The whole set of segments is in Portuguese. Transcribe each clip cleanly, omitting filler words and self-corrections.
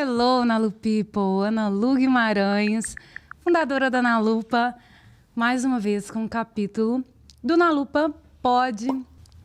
Hello, Nalu People! Ana Lu Guimarães, fundadora da Nalupa, mais uma vez com um capítulo do Nalupa Pod.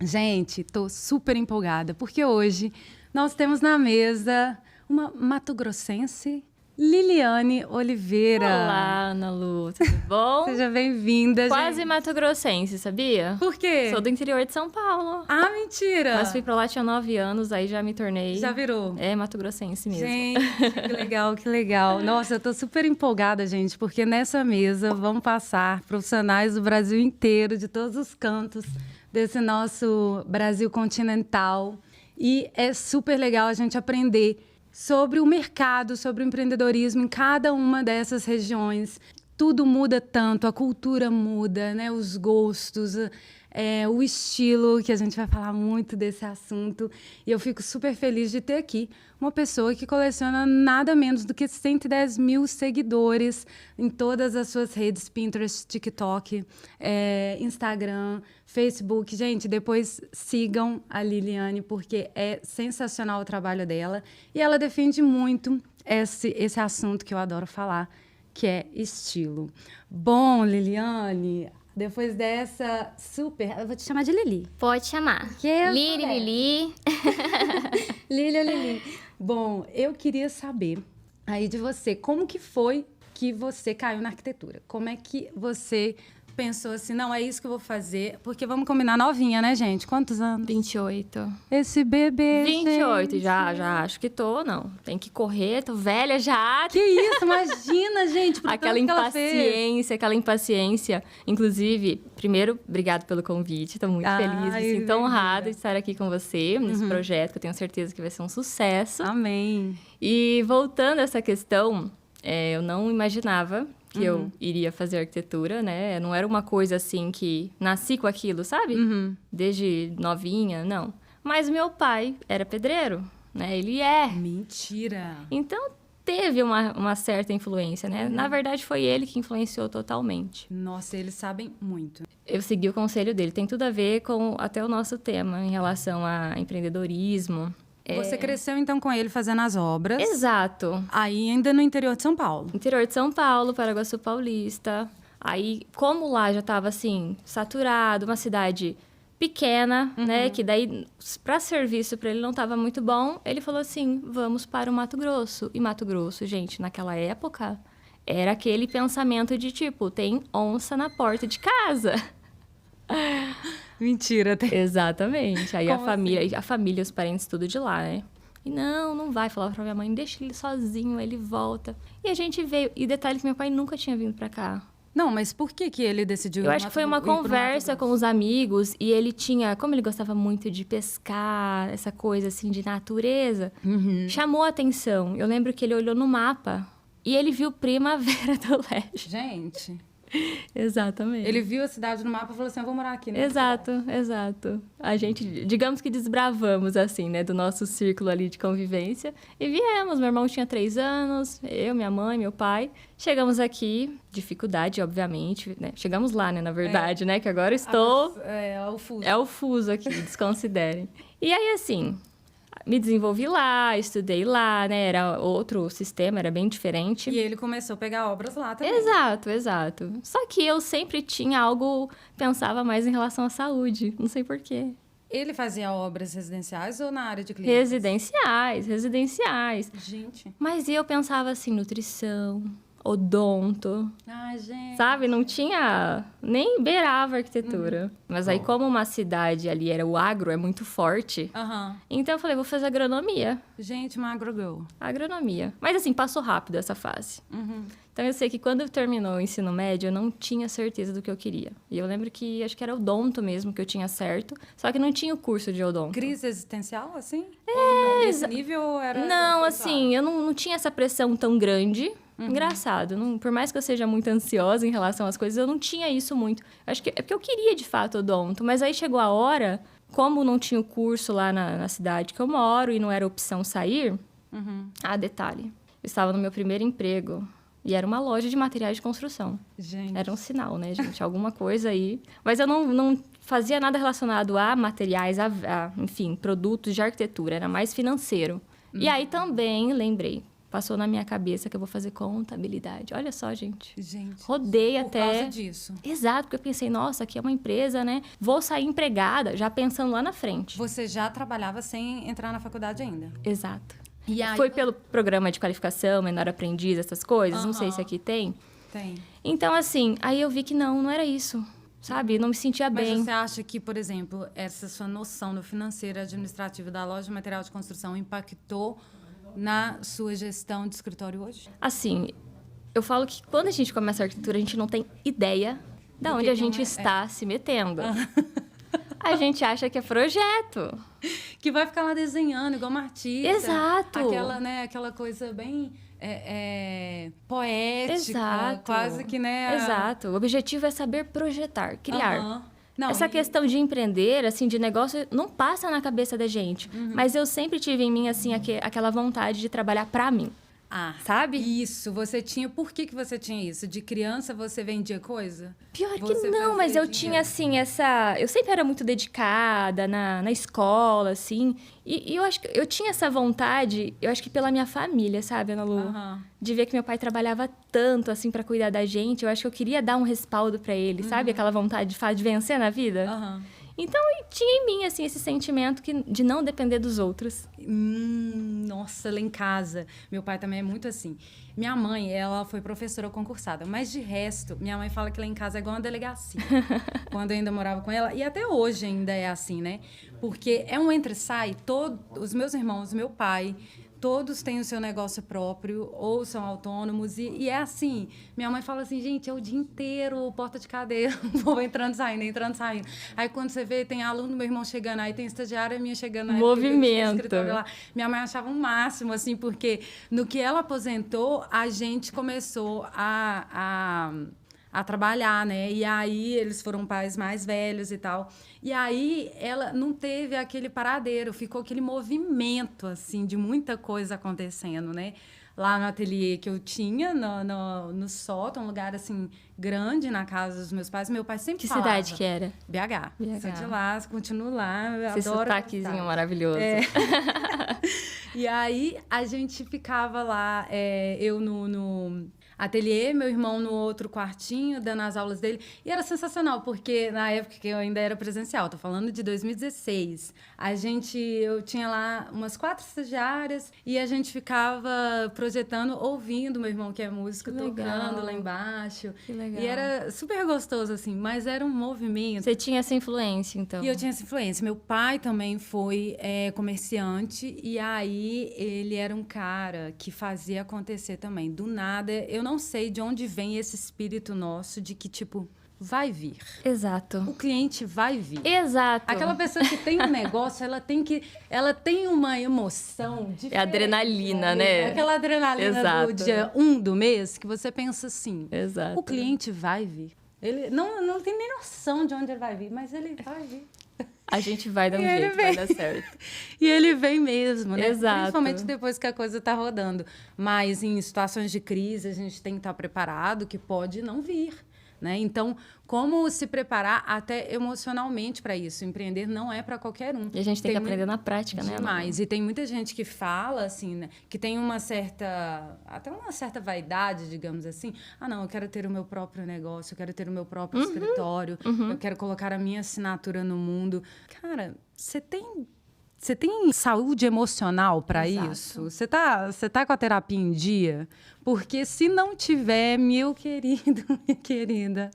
Gente, tô super empolgada, porque hoje nós temos na mesa uma mato-grossense, Liliane Oliveira. Olá, Ana Lu, tudo bom? Seja bem-vinda, Quase gente. mato-grossense, sabia? Por quê? Sou do interior de São Paulo. Ah, mentira! Mas fui pra lá, tinha 9 anos, aí já me tornei... Já virou? É, mato-grossense mesmo. Gente, que legal, que legal. Nossa, eu tô super empolgada, gente, porque nessa mesa vão passar profissionais do Brasil inteiro, de todos os cantos desse nosso Brasil continental. E é super legal a gente aprender sobre o mercado, sobre o empreendedorismo em cada uma dessas regiões. Tudo muda tanto, a cultura muda, né? Os gostos, o estilo, que a gente vai falar muito desse assunto. E eu fico super feliz de ter aqui uma pessoa que coleciona nada menos do que 110 mil seguidores em todas as suas redes, Pinterest, TikTok, Instagram, Facebook. Gente, depois sigam a Liliane, porque é sensacional o trabalho dela. E ela defende muito esse assunto que eu adoro falar, que é estilo. Bom, Liliane, depois dessa super... Eu vou te chamar de Lili. Pode chamar. Lili, Lili. Lili ou Lili. Bom, eu queria saber aí de você, como que foi que você caiu na arquitetura? Como é que você pensou assim, não, é isso que eu vou fazer? Porque vamos combinar novinha, né, gente? Quantos anos? 28. Esse bebê, 28, gente. já acho que tô, não. Tem que correr, tô velha já. Que isso, imagina, gente. por Aquela tanto que ela fez. impaciência. Inclusive, primeiro, obrigado pelo convite. Tô muito feliz, me sinto bem-vinda. honrada de estar aqui com você nesse projeto, que eu tenho certeza que vai ser um sucesso. Amém. E voltando a essa questão, eu não imaginava que eu iria fazer arquitetura, né? Não era uma coisa assim que nasci com aquilo, sabe? Desde novinha, não. Mas meu pai era pedreiro, né? Ele é. Mentira. Então, teve uma certa influência, né? Na verdade, foi ele que influenciou totalmente. Nossa, eles sabem muito. Eu segui o conselho dele. Tem tudo a ver com até o nosso tema em relação a empreendedorismo. Você cresceu, então, com ele fazendo as obras. Exato. Aí, ainda no interior de São Paulo. Interior de São Paulo, Paraguaçu Paulista. Aí, como lá já estava, assim, saturado, uma cidade pequena, né? Que daí, para serviço para ele não estava muito bom. Ele falou assim, vamos para o Mato Grosso. E Mato Grosso, gente, naquela época, era aquele pensamento de, tipo, tem onça na porta de casa. Mentira. Exatamente. Aí Como a família, os parentes, tudo de lá, né? E não vai. Falava pra minha mãe, deixa ele sozinho, ele volta. E a gente veio. E detalhe que meu pai nunca tinha vindo pra cá. Não, mas por que ele decidiu... Eu acho que foi uma conversa com os amigos. E ele tinha... Como ele gostava muito de pescar, essa coisa assim de natureza, chamou a atenção. Eu lembro que ele olhou no mapa e ele viu Primavera do Leste. Gente, Exatamente. ele viu a cidade no mapa e falou assim, eu vou morar aqui, né? Exato. A gente, digamos que desbravamos, assim, né, do nosso círculo ali de convivência. E viemos, meu irmão tinha 3 anos, eu, minha mãe, meu pai. Chegamos aqui, dificuldade, obviamente, né? Chegamos lá, né, na verdade, né, que agora eu estou... É o fuso. É o fuso aqui, desconsiderem. E aí, assim, me desenvolvi lá, estudei lá, né, era outro sistema, era bem diferente. E ele começou a pegar obras lá também. Exato. Só que eu sempre tinha algo, pensava mais em relação à saúde, não sei porquê. Ele fazia obras residenciais ou na área de clínicas? Residenciais. Gente. Mas eu pensava assim, nutrição, odonto, Ai, gente. sabe? Não tinha, nem beirava a arquitetura. Mas aí, como uma cidade ali era o agro, é muito forte, Aham. então eu falei, vou fazer agronomia. Gente, uma agrogirl. Agronomia. Mas assim, passou rápido essa fase. Então eu sei que quando terminou o ensino médio, eu não tinha certeza do que eu queria. E eu lembro que acho que era odonto mesmo que eu tinha certo, só que não tinha o curso de odonto. Crise existencial, assim? É. Nesse nível era... Não, assim, eu não tinha essa pressão tão grande. Engraçado, por mais que eu seja muito ansiosa em relação às coisas, eu não tinha isso muito. Acho que é porque eu queria, de fato, odonto. Mas aí chegou a hora, como não tinha o curso lá na cidade que eu moro e não era opção sair... detalhe, eu estava no meu primeiro emprego e era uma loja de materiais de construção. Gente. Era um sinal, né, gente? Alguma coisa aí. Mas eu não fazia nada relacionado a materiais, enfim, produtos de arquitetura. Era mais financeiro. E aí também, lembrei, passou na minha cabeça que eu vou fazer contabilidade. Olha só, gente. Gente, Rodei por até... causa disso. Exato, porque eu pensei, nossa, aqui é uma empresa, né? Vou sair empregada, já pensando lá na frente. Você já trabalhava sem entrar na faculdade ainda? Exato. E aí... Foi pelo programa de qualificação, menor aprendiz, essas coisas. Não sei se aqui tem. Tem. Então, assim, aí eu vi que não era isso. Sabe? Não me sentia Mas bem. você acha que, por exemplo, essa sua noção do financeiro e administrativo da loja de material de construção impactou na sua gestão de escritório hoje? Assim, eu falo que quando a gente começa a arquitetura, a gente não tem ideia de onde a gente está se metendo. A gente acha que é projeto. Que vai ficar lá desenhando, igual uma artista. Exato. Aquela coisa bem poética. Exato. Quase que, né? Exato. O objetivo é saber projetar, criar. Não, Essa questão de empreender, assim, de negócio, não passa na cabeça da gente. Mas eu sempre tive em mim, assim, aquela vontade de trabalhar pra mim. Sabe? Isso, você tinha... Por que você tinha isso? De criança você vendia coisa? Pior que não, mas eu tinha, assim, eu sempre era muito dedicada na escola, assim. E eu acho que eu tinha essa vontade, eu acho que pela minha família, sabe, Ana Lu? De ver que meu pai trabalhava tanto, assim, pra cuidar da gente. Eu acho que eu queria dar um respaldo pra ele, sabe? Aquela vontade de vencer na vida. Então, tinha em mim, assim, esse sentimento de não depender dos outros. Nossa, lá em casa, meu pai também é muito assim. Minha mãe, ela foi professora concursada, mas de resto, minha mãe fala que lá em casa é igual uma delegacia. Quando eu ainda morava com ela, e até hoje ainda é assim, né? Porque é um entra e sai, os meus irmãos, meu pai... Todos têm o seu negócio próprio ou são autônomos. E é assim, minha mãe fala assim, gente, é o dia inteiro, porta de cadeira, vou entrando e saindo. Aí quando você vê, tem aluno do meu irmão chegando, aí tem estagiária minha chegando. Aí movimento. Lá. Minha mãe achava um máximo, assim, porque no que ela aposentou, a gente começou a trabalhar, né? E aí eles foram pais mais velhos e tal. E aí ela não teve aquele paradeiro, ficou aquele movimento, assim, de muita coisa acontecendo, né? Lá no ateliê que eu tinha, no sótão, um lugar, assim, grande na casa dos meus pais. Meu pai sempre falava... Que cidade que era? BH. Sou de lá, continuo lá, eu esse adoro. Sotaquezinho maravilhoso. E aí a gente ficava lá, eu no ateliê, meu irmão no outro quartinho, dando as aulas dele. E era sensacional, porque na época que eu ainda era presencial, tô falando de 2016, eu tinha lá umas 4 estagiárias e a gente ficava projetando, ouvindo meu irmão, que é músico, tocando lá embaixo. Que legal. E era super gostoso, assim, mas era um movimento. Você tinha essa influência, então? E eu tinha essa influência. Meu pai também foi comerciante, e aí ele era um cara que fazia acontecer também. Do nada, eu não sei de onde vem esse espírito nosso de que, tipo, vai vir. Exato. O cliente vai vir. Exato. Aquela pessoa que tem um negócio, ela tem uma emoção diferente. É adrenalina, né? Aquela adrenalina do dia 1 do mês, que você pensa assim, exato, o cliente vai vir. Ele não tem nem noção de onde ele vai vir, mas ele vai vir. A gente vai dar um jeito, vai dar certo. E ele vem mesmo, né? Exato. Principalmente depois que a coisa tá rodando. Mas em situações de crise, a gente tem que estar preparado que pode não vir, né? Então, como se preparar até emocionalmente para isso? Empreender não é para qualquer um. E a gente tem que aprender na prática, né? Demais. E tem muita gente que fala, assim, né? Que tem até uma certa vaidade, digamos assim. Não, eu quero ter o meu próprio negócio, eu quero ter o meu próprio escritório, eu quero colocar a minha assinatura no mundo. Cara, você tem saúde emocional para isso? Você tá com a terapia em dia? Porque se não tiver, meu querido, minha querida...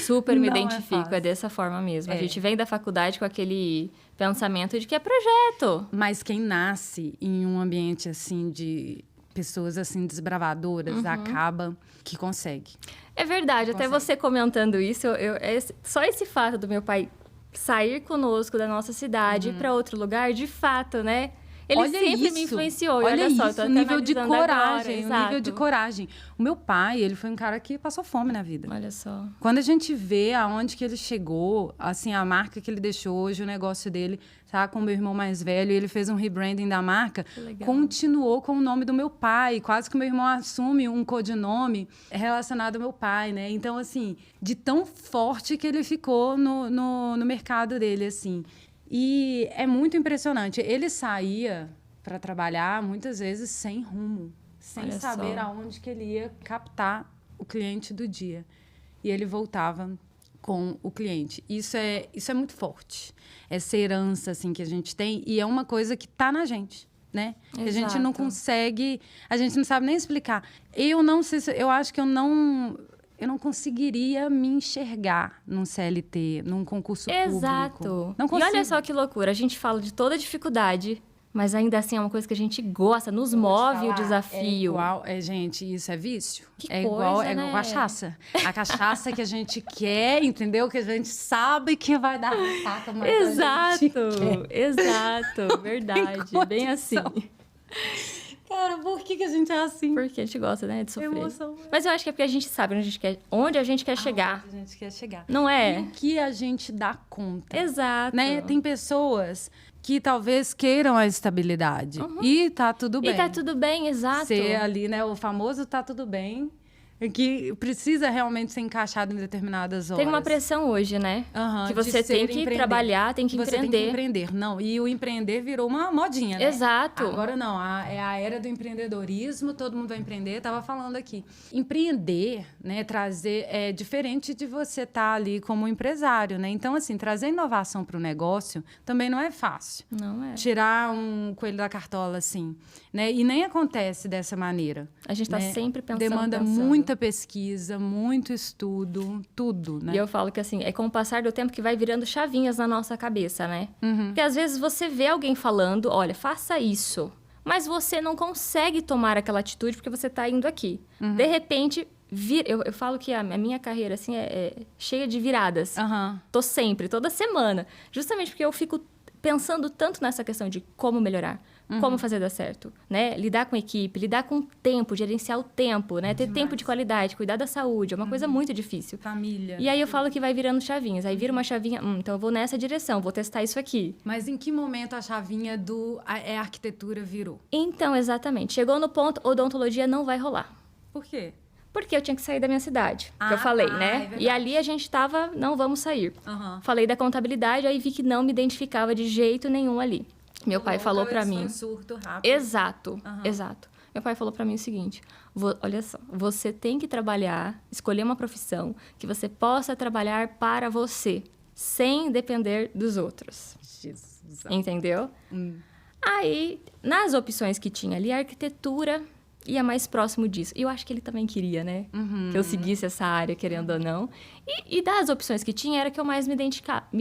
Super me identifico, é dessa forma mesmo. A gente vem da faculdade com aquele pensamento de que é projeto. Mas quem nasce em um ambiente, assim, de pessoas, assim, desbravadoras, acaba que consegue. É verdade, até você comentando isso, só esse fato do meu pai sair conosco da nossa cidade para outro lugar, de fato, né? Ele sempre me influenciou. Olha só, isso, o nível de coragem, agora, o nível de coragem. O meu pai, ele foi um cara que passou fome na vida. Olha só. Quando a gente vê aonde que ele chegou, assim, a marca que ele deixou hoje, o negócio dele, tá com o meu irmão mais velho, ele fez um rebranding da marca, continuou com o nome do meu pai, quase que o meu irmão assume um codinome relacionado ao meu pai, né? Então, assim, de tão forte que ele ficou no mercado dele, assim. E é muito impressionante. Ele saía para trabalhar, muitas vezes, sem rumo. sem Olha saber só. aonde que ele ia captar o cliente do dia. E ele voltava com o cliente. Isso é muito forte. Essa herança assim, que a gente tem, e é uma coisa que está na gente. Né? Que a gente não Exato. consegue, a gente não sabe nem explicar. Eu não sei se, eu acho que eu não conseguiria me enxergar num CLT, num concurso público. Exato. Não E consigo. olha só que loucura, a gente fala de toda a dificuldade, mas ainda assim é uma coisa que a gente gosta, nos Eu vou te move o falar, desafio. Gente, isso é vício. Que é coisa, igual né? cachaça. A cachaça que a gente quer, entendeu? Que a gente sabe que vai dar ressaca, mas a gente quer. Exato, verdade, bem assim. Cara, por que a gente é assim? Porque a gente gosta, né, de sofrer. Emoção. Mas eu acho que é porque a gente sabe onde a gente quer chegar. Onde a gente quer chegar. Não E é? o que a gente dá conta. Exato. Né? Tem pessoas que talvez queiram a estabilidade. E tá tudo bem. E tá tudo bem, exato. Ser ali, né? O famoso tá tudo bem. Que precisa realmente ser encaixado em determinadas horas. Tem uma pressão hoje, né? Aham, que de você tem que empreender. trabalhar, tem que Você empreender. tem que empreender. Não, e o empreender virou uma modinha, né? Exato. Agora não, é a era do empreendedorismo, todo mundo vai empreender, tava falando aqui. Empreender, né, trazer, é diferente de você estar ali como empresário, né? Então, assim, trazer inovação para o negócio também não é fácil. Não é. Tirar um coelho da cartola, assim, né? E nem acontece dessa maneira. A gente tá né? sempre pensando. Demanda muita pesquisa, muito estudo, tudo, né? E eu falo que, assim, é com o passar do tempo que vai virando chavinhas na nossa cabeça, né? Porque às vezes você vê alguém falando, olha, faça isso. Mas você não consegue tomar aquela atitude porque você tá indo aqui. De repente, eu falo que a minha carreira, assim, é cheia de viradas. Tô sempre, toda semana. Justamente porque eu fico pensando tanto nessa questão de como melhorar. Como fazer dar certo, né? Lidar com a equipe, lidar com o tempo, gerenciar o tempo, né? Ter tempo de qualidade, cuidar da saúde, é uma coisa muito difícil. Família. E aí eu falo que vai virando chavinhas. Aí vira uma chavinha, então eu vou nessa direção, vou testar isso aqui. Mas em que momento a chavinha a arquitetura virou? Então, exatamente. Chegou no ponto, odontologia não vai rolar. Por quê? Porque eu tinha que sair da minha cidade, que eu falei, é né? verdade. E ali a gente tava, não vamos sair. Aham. Falei da contabilidade, aí vi que não me identificava de jeito nenhum ali. Meu pai falou pra mim. Foi um surto rápido. Exato, exato. Meu pai falou pra mim o seguinte: olha só, você tem que trabalhar, escolher uma profissão que você possa trabalhar para você, sem depender dos outros. Jesus. Entendeu? Aí, nas opções que tinha ali, a arquitetura ia mais próximo disso. E eu acho que ele também queria, né? Que eu seguisse essa área, querendo ou não. E das opções que tinha, era que eu mais me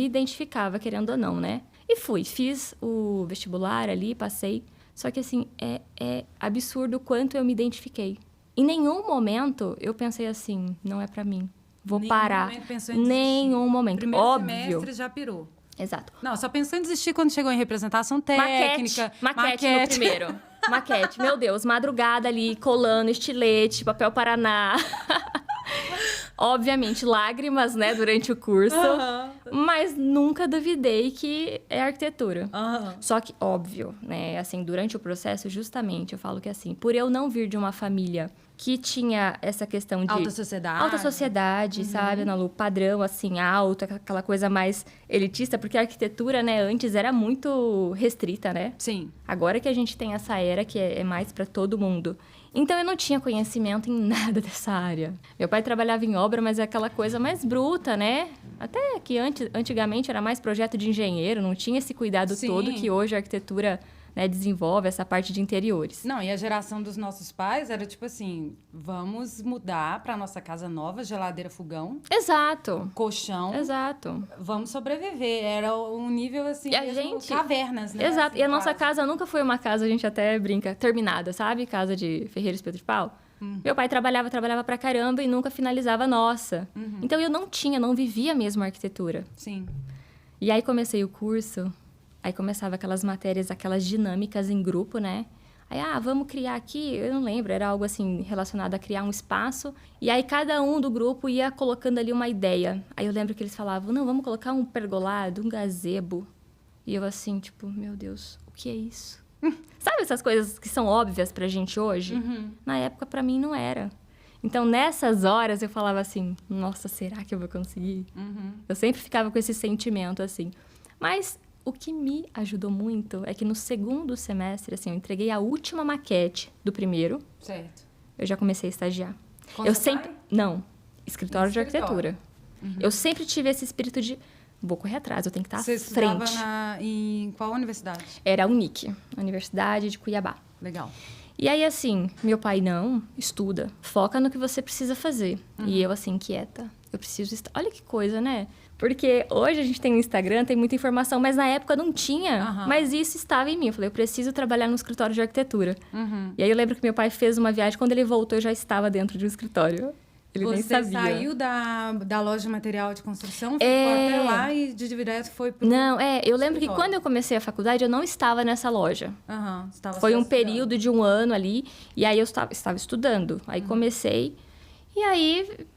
identificava, querendo ou não, né? E fiz o vestibular ali, passei. Só que, assim, é absurdo o quanto eu me identifiquei. Em nenhum momento eu pensei assim, não é pra mim. Vou parar. Momento pensou em desistir. Nenhum momento. Primeiro Óbvio. semestre já pirou. Exato. Não, só pensou em desistir quando chegou em representação técnica. Maquete no primeiro. Maquete, meu Deus, madrugada ali, colando, estilete, papel Paraná. Obviamente, lágrimas, né, durante o curso. Mas nunca duvidei que é arquitetura. Só que, óbvio, né, assim, durante o processo, justamente, eu falo que assim, por eu não vir de uma família que tinha essa questão de... Alta sociedade. Alta sociedade, sabe, Ana Lu? Padrão, assim, alto, aquela coisa mais elitista. Porque a arquitetura, né, antes era muito restrita, né? Sim. Agora que a gente tem essa era que é mais para todo mundo. Então, eu não tinha conhecimento em nada dessa área. Meu pai trabalhava em obra, mas é aquela coisa mais bruta, né? Até que antigamente era mais projeto de engenheiro, não tinha esse cuidado Sim. todo que hoje a arquitetura, né, desenvolve, essa parte de interiores. Não, e a geração dos nossos pais era tipo assim, vamos mudar para nossa casa nova, geladeira, fogão, Exato. colchão, Exato. vamos sobreviver. Era um nível assim, E a mesmo gente- cavernas, né? Exato. Assim, E a nossa quase. casa nunca foi uma casa, a gente até brinca, terminada, sabe? Casa de ferreiro espeto de pau. Meu pai trabalhava pra caramba e nunca finalizava a nossa. Então eu não vivia mesmo a arquitetura. Sim. E aí comecei o curso, aí começava aquelas matérias, aquelas dinâmicas em grupo, né? Aí, vamos criar aqui, eu não lembro, era algo assim relacionado a criar um espaço. E aí cada um do grupo ia colocando ali uma ideia. Aí eu lembro que eles falavam, não, vamos colocar um pergolado, um gazebo. E eu assim, tipo, meu Deus, o que é isso? Sabe essas coisas que são óbvias pra gente hoje? Na época, pra mim, não era. Então, nessas horas, eu falava assim, nossa, será que eu vou conseguir? Eu sempre ficava com esse sentimento, assim. Mas O que me ajudou muito é que no segundo semestre, assim, eu entreguei a última maquete do primeiro. Certo. Eu já comecei a estagiar. Com Eu seu sempre... pai? Não. Escritório de Escritório. arquitetura. Eu sempre tive esse espírito de... Vou correr atrás, eu tenho que estar Você à frente. estudava em qual universidade? Era a Unic, Universidade de Cuiabá. Legal. E aí, assim, meu pai, não, estuda, foca no que você precisa fazer. E eu, assim, quieta, eu preciso... Olha que coisa, né? Porque hoje a gente tem o Instagram, tem muita informação, mas na época não tinha. Mas isso estava em mim. Eu falei, eu preciso trabalhar no escritório de arquitetura. E aí eu lembro que meu pai fez uma viagem, quando ele voltou, eu já estava dentro de um escritório. Ele nem sabia. Você saiu da loja de material de construção, ficou até lá e de direto foi pro... Não, eu lembro que escritório. quando eu comecei a faculdade, eu não estava nessa loja. Você estava Foi só um estudando. período de um ano ali, e aí eu estava estudando. Aí comecei, e aí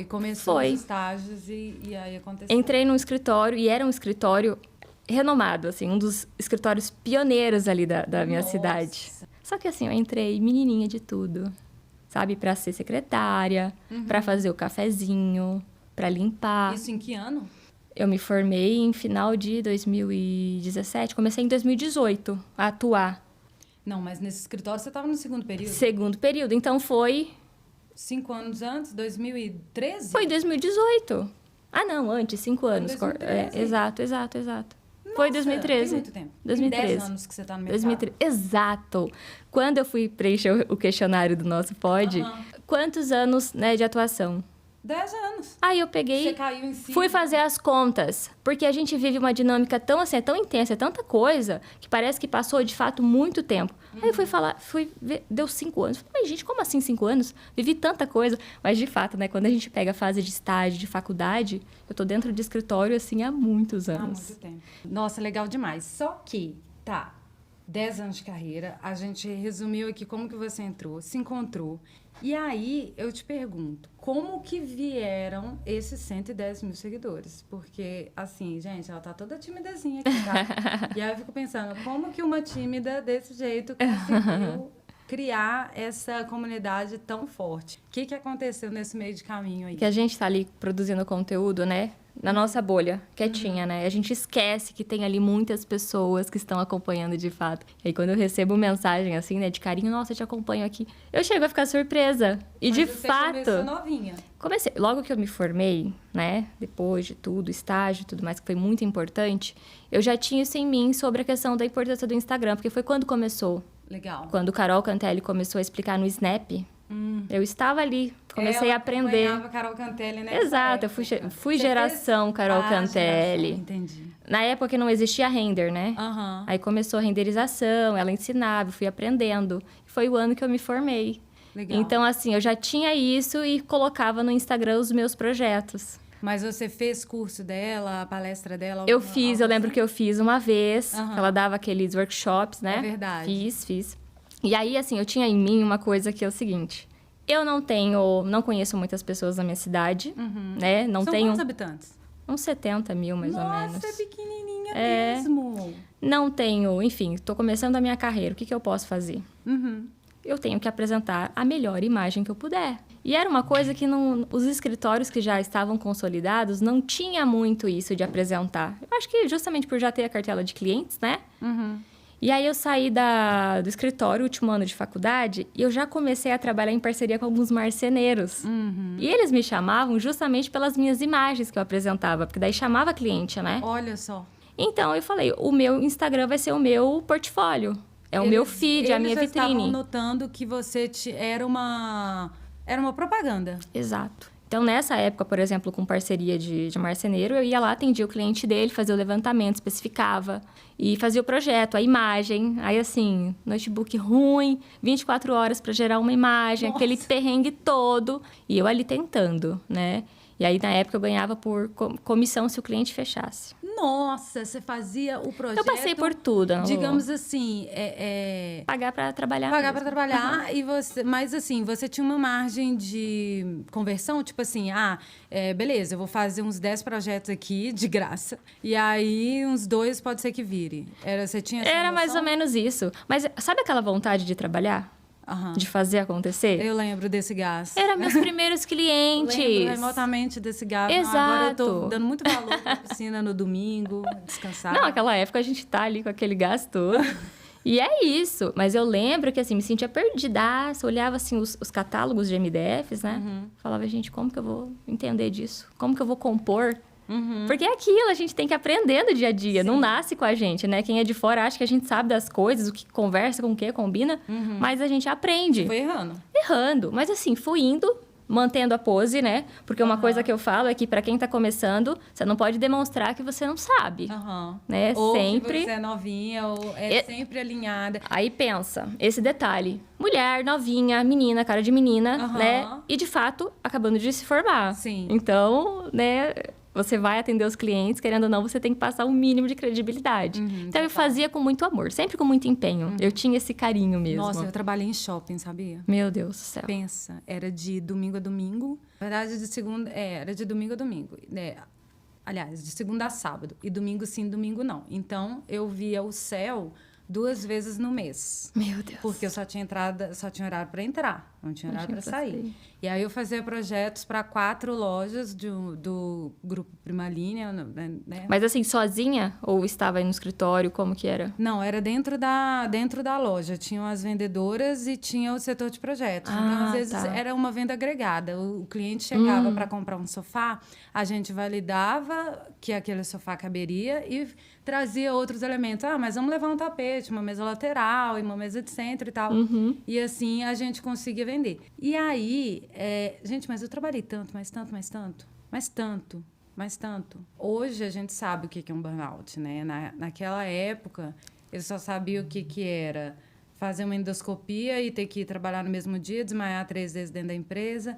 Começou Foi. os estágios e aí aconteceu. entrei num escritório, e era um escritório renomado, assim, um dos escritórios pioneiros ali da minha Nossa. cidade. Só que assim, eu entrei menininha de tudo, sabe? Pra ser secretária, pra fazer o cafezinho, pra limpar. Isso em que ano? Eu me formei em final de 2017, comecei em 2018 a atuar. Não, mas nesse escritório você estava no segundo período. Segundo período, então foi 5 anos antes, 2013? Foi 2018. Ah, não, antes, 5 anos. 2013. Exato. Nossa, Foi 2013. Tem muito tempo. 2013. Tem 10 anos que você está no mercado. 2013. Exato. Quando eu fui preencher o questionário do nosso pod, quantos anos, né, de atuação? 10 anos. Aí eu peguei, Você caiu em si. fui fazer as contas, porque a gente vive uma dinâmica tão assim, é tão intensa, é tanta coisa, que parece que passou de fato muito tempo. Aí eu fui ver, deu 5 anos. Falei, mas gente, como assim 5 anos? Vivi tanta coisa. Mas de fato, né, quando a gente pega a fase de estágio, de faculdade, eu tô dentro de escritório assim há muitos Há anos. muito tempo. Nossa, legal demais. Só que, 10 anos de carreira, a gente resumiu aqui como que você entrou, se encontrou. E aí, eu te pergunto, como que vieram esses 110 mil seguidores? Porque, assim, gente, ela tá toda timidazinha aqui, tá? E aí eu fico pensando, como que uma tímida desse jeito conseguiu criar essa comunidade tão forte? O que aconteceu nesse meio de caminho aí? Que a gente tá ali produzindo conteúdo, né? Na nossa bolha, quietinha, né? A gente esquece que tem ali muitas pessoas que estão acompanhando de fato. E aí, quando eu recebo mensagem assim, né, de carinho, nossa, eu te acompanho aqui, eu chego a ficar surpresa. E Mas de você fato. começou novinha. Comecei, logo que eu me formei, né? Depois de tudo, estágio e tudo mais, que foi muito importante, eu já tinha isso em mim sobre a questão da importância do Instagram, porque foi quando começou. Legal. Quando Carol Cantelli começou a explicar no Snap, eu estava ali, comecei a aprender. Ela Carol Cantelli, né? Exato, eu fui geração Carol Cantelli. Geração, entendi. Na época que não existia render, né? Aham. Aí começou a renderização, ela ensinava, eu fui aprendendo. Foi o ano que eu me formei. Legal. Então, assim, eu já tinha isso e colocava no Instagram os meus projetos. Mas você fez curso dela, a palestra dela? Eu fiz, eu lembro que eu fiz uma vez, Aham. que ela dava aqueles workshops, né? É verdade. Fiz. E aí, assim, eu tinha em mim uma coisa que é o seguinte: eu não conheço muitas pessoas na minha cidade, né? Não São tenho quantos habitantes? uns 70 mil, mais ou menos. Nossa, é pequenininha É. mesmo. Não tenho, enfim, estou começando a minha carreira, o que eu posso fazer? Eu tenho que apresentar a melhor imagem que eu puder. E era uma coisa que os escritórios que já estavam consolidados não tinha muito isso de apresentar. Eu acho que justamente por já ter a cartela de clientes, né? E aí eu saí do escritório, último ano de faculdade, e eu já comecei a trabalhar em parceria com alguns marceneiros. E eles me chamavam justamente pelas minhas imagens que eu apresentava, porque daí chamava cliente, né? Olha só. Então eu falei, o meu Instagram vai ser o meu portfólio. É o meu feed, a minha Eles já estavam vitrine. notando que você era uma propaganda. Exato. Então, nessa época, por exemplo, com parceria de marceneiro, eu ia lá, atendia o cliente dele, fazia o levantamento, especificava e fazia o projeto, a imagem. Aí, assim, notebook ruim, 24 horas para gerar uma imagem, Nossa. aquele perrengue todo. E eu ali tentando, né? E aí, na época, eu ganhava por comissão se o cliente fechasse. Nossa, você fazia o projeto... Eu passei por tudo. Digamos assim, Pagar para trabalhar pagar mesmo. para trabalhar e você, mas assim, você tinha uma margem de conversão, tipo assim, beleza, eu vou fazer uns 10 projetos aqui de graça e aí uns 2 pode ser que vire. Você tinha essa Era mais noção? ou menos isso. Mas sabe aquela vontade de trabalhar? de fazer acontecer? Eu lembro desse gás. Eram meus primeiros clientes. Lembro remotamente desse gás. Exato. Não, agora eu tô dando muito valor pra piscina no domingo, descansar. Não, naquela época a gente tá ali com aquele gás todo. E é isso. Mas eu lembro que, assim, me sentia perdidaça. Olhava, assim, os catálogos de MDFs, né? Falava, gente, como que eu vou entender disso? Como que eu vou compor? Porque é aquilo, a gente tem que aprender no dia a dia. Sim. Não nasce com a gente, né? Quem é de fora acha que a gente sabe das coisas, o que conversa com o que combina. Mas a gente aprende. Foi errando. Errando. Mas, assim, fui indo... mantendo a pose, né? Porque uma coisa que eu falo é que para quem tá começando, você não pode demonstrar que você não sabe, né? Ou sempre que você é novinha, ou sempre alinhada. Aí pensa, esse detalhe. Mulher, novinha, menina, cara de menina, né? E, de fato, acabando de se formar. Sim. Então, né... Você vai atender os clientes, querendo ou não, você tem que passar um mínimo de credibilidade. Então, eu fazia com muito amor, sempre com muito empenho. Eu tinha esse carinho mesmo. Nossa, eu trabalhei em shopping, sabia? Meu Deus do céu. Pensa, era de domingo a domingo. Na verdade, de segunda... era de domingo a domingo. Aliás, de segunda a sábado. E domingo sim, domingo não. Então, eu via o céu 2 vezes no mês. Meu Deus. Porque eu só tinha horário para entrar, não tinha horário para sair. E aí eu fazia projetos para 4 lojas do grupo Prima Linha, né? Mas assim, sozinha? Ou estava aí no escritório? Como que era? Não, era dentro da loja. Tinham as vendedoras e tinha o setor de projetos. Então, às vezes, era uma venda agregada. O cliente chegava para comprar um sofá, a gente validava que aquele sofá caberia e trazia outros elementos. Mas vamos levar um tapete, uma mesa lateral e uma mesa de centro e tal. E assim a gente conseguia vender. E aí, gente, mas eu trabalhei tanto, mais tanto. Hoje a gente sabe o que é um burnout, né? Naquela época, eu só sabia o que era fazer uma endoscopia e ter que ir trabalhar no mesmo dia, desmaiar 3 vezes dentro da empresa.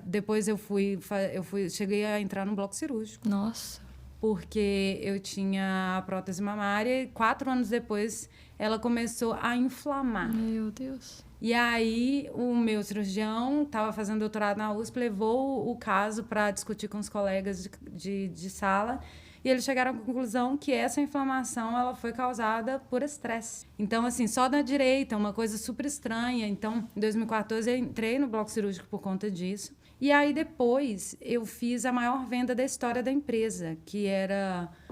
Depois eu cheguei a entrar no bloco cirúrgico. Nossa. Porque eu tinha a prótese mamária e 4 anos depois ela começou a inflamar. Meu Deus. E aí o meu cirurgião estava fazendo doutorado na USP, levou o caso para discutir com os colegas de sala e eles chegaram à conclusão que essa inflamação ela foi causada por estresse. Então, assim, só na direita, uma coisa super estranha. Então, em 2014, eu entrei no bloco cirúrgico por conta disso. E aí, depois, eu fiz a maior venda da história da empresa, que